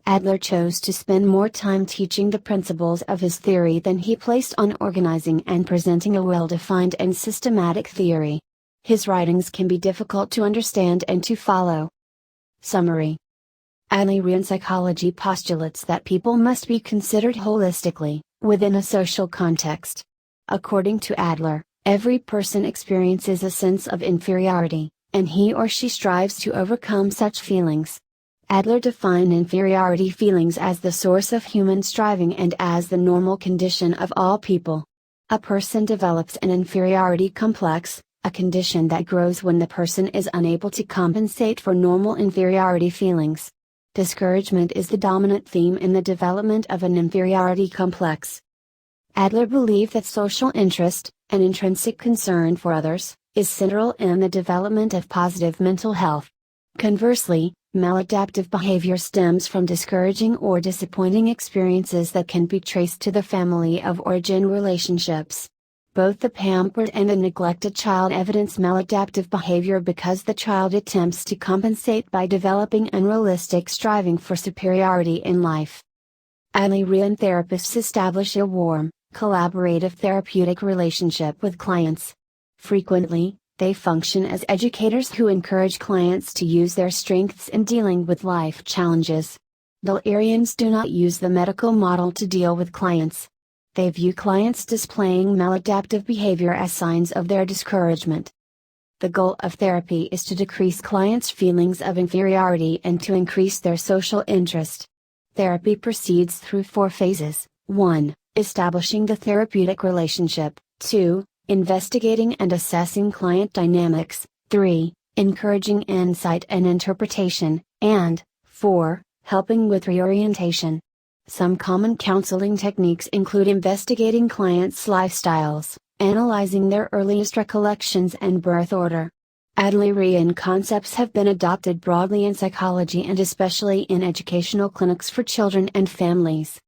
Adler chose to spend more time teaching the principles of his theory than he placed on organizing and presenting a well-defined and systematic theory. His writings can be difficult to understand and to follow. Summary. Adlerian psychology postulates that people must be considered holistically, within a social context. According to Adler, every person experiences a sense of inferiority, and he or she strives to overcome such feelings. Adler defined inferiority feelings as the source of human striving and as the normal condition of all people. A person develops an inferiority complex, a condition that grows when the person is unable to compensate for normal inferiority feelings. Discouragement is the dominant theme in the development of an inferiority complex. Adler believed that social interest, an intrinsic concern for others, is central in the development of positive mental health. Conversely, maladaptive behavior stems from discouraging or disappointing experiences that can be traced to the family of origin relationships. Both the pampered and the neglected child evidence maladaptive behavior because the child attempts to compensate by developing unrealistic striving for superiority in life. Adlerian therapists establish a warm, collaborative therapeutic relationship with clients. Frequently, they function as educators who encourage clients to use their strengths in dealing with life challenges. Adlerians do not use the medical model to deal with clients. They view clients displaying maladaptive behavior as signs of their discouragement. The goal of therapy is to decrease clients' feelings of inferiority and to increase their social interest. Therapy proceeds through 4 phases: 1. Establishing the therapeutic relationship, 2. Investigating and assessing client dynamics, 3. Encouraging insight and interpretation, and 4. Helping with reorientation. Some common counseling techniques include investigating clients' lifestyles, analyzing their earliest recollections and birth order. Adlerian concepts have been adopted broadly in psychology and especially in educational clinics for children and families.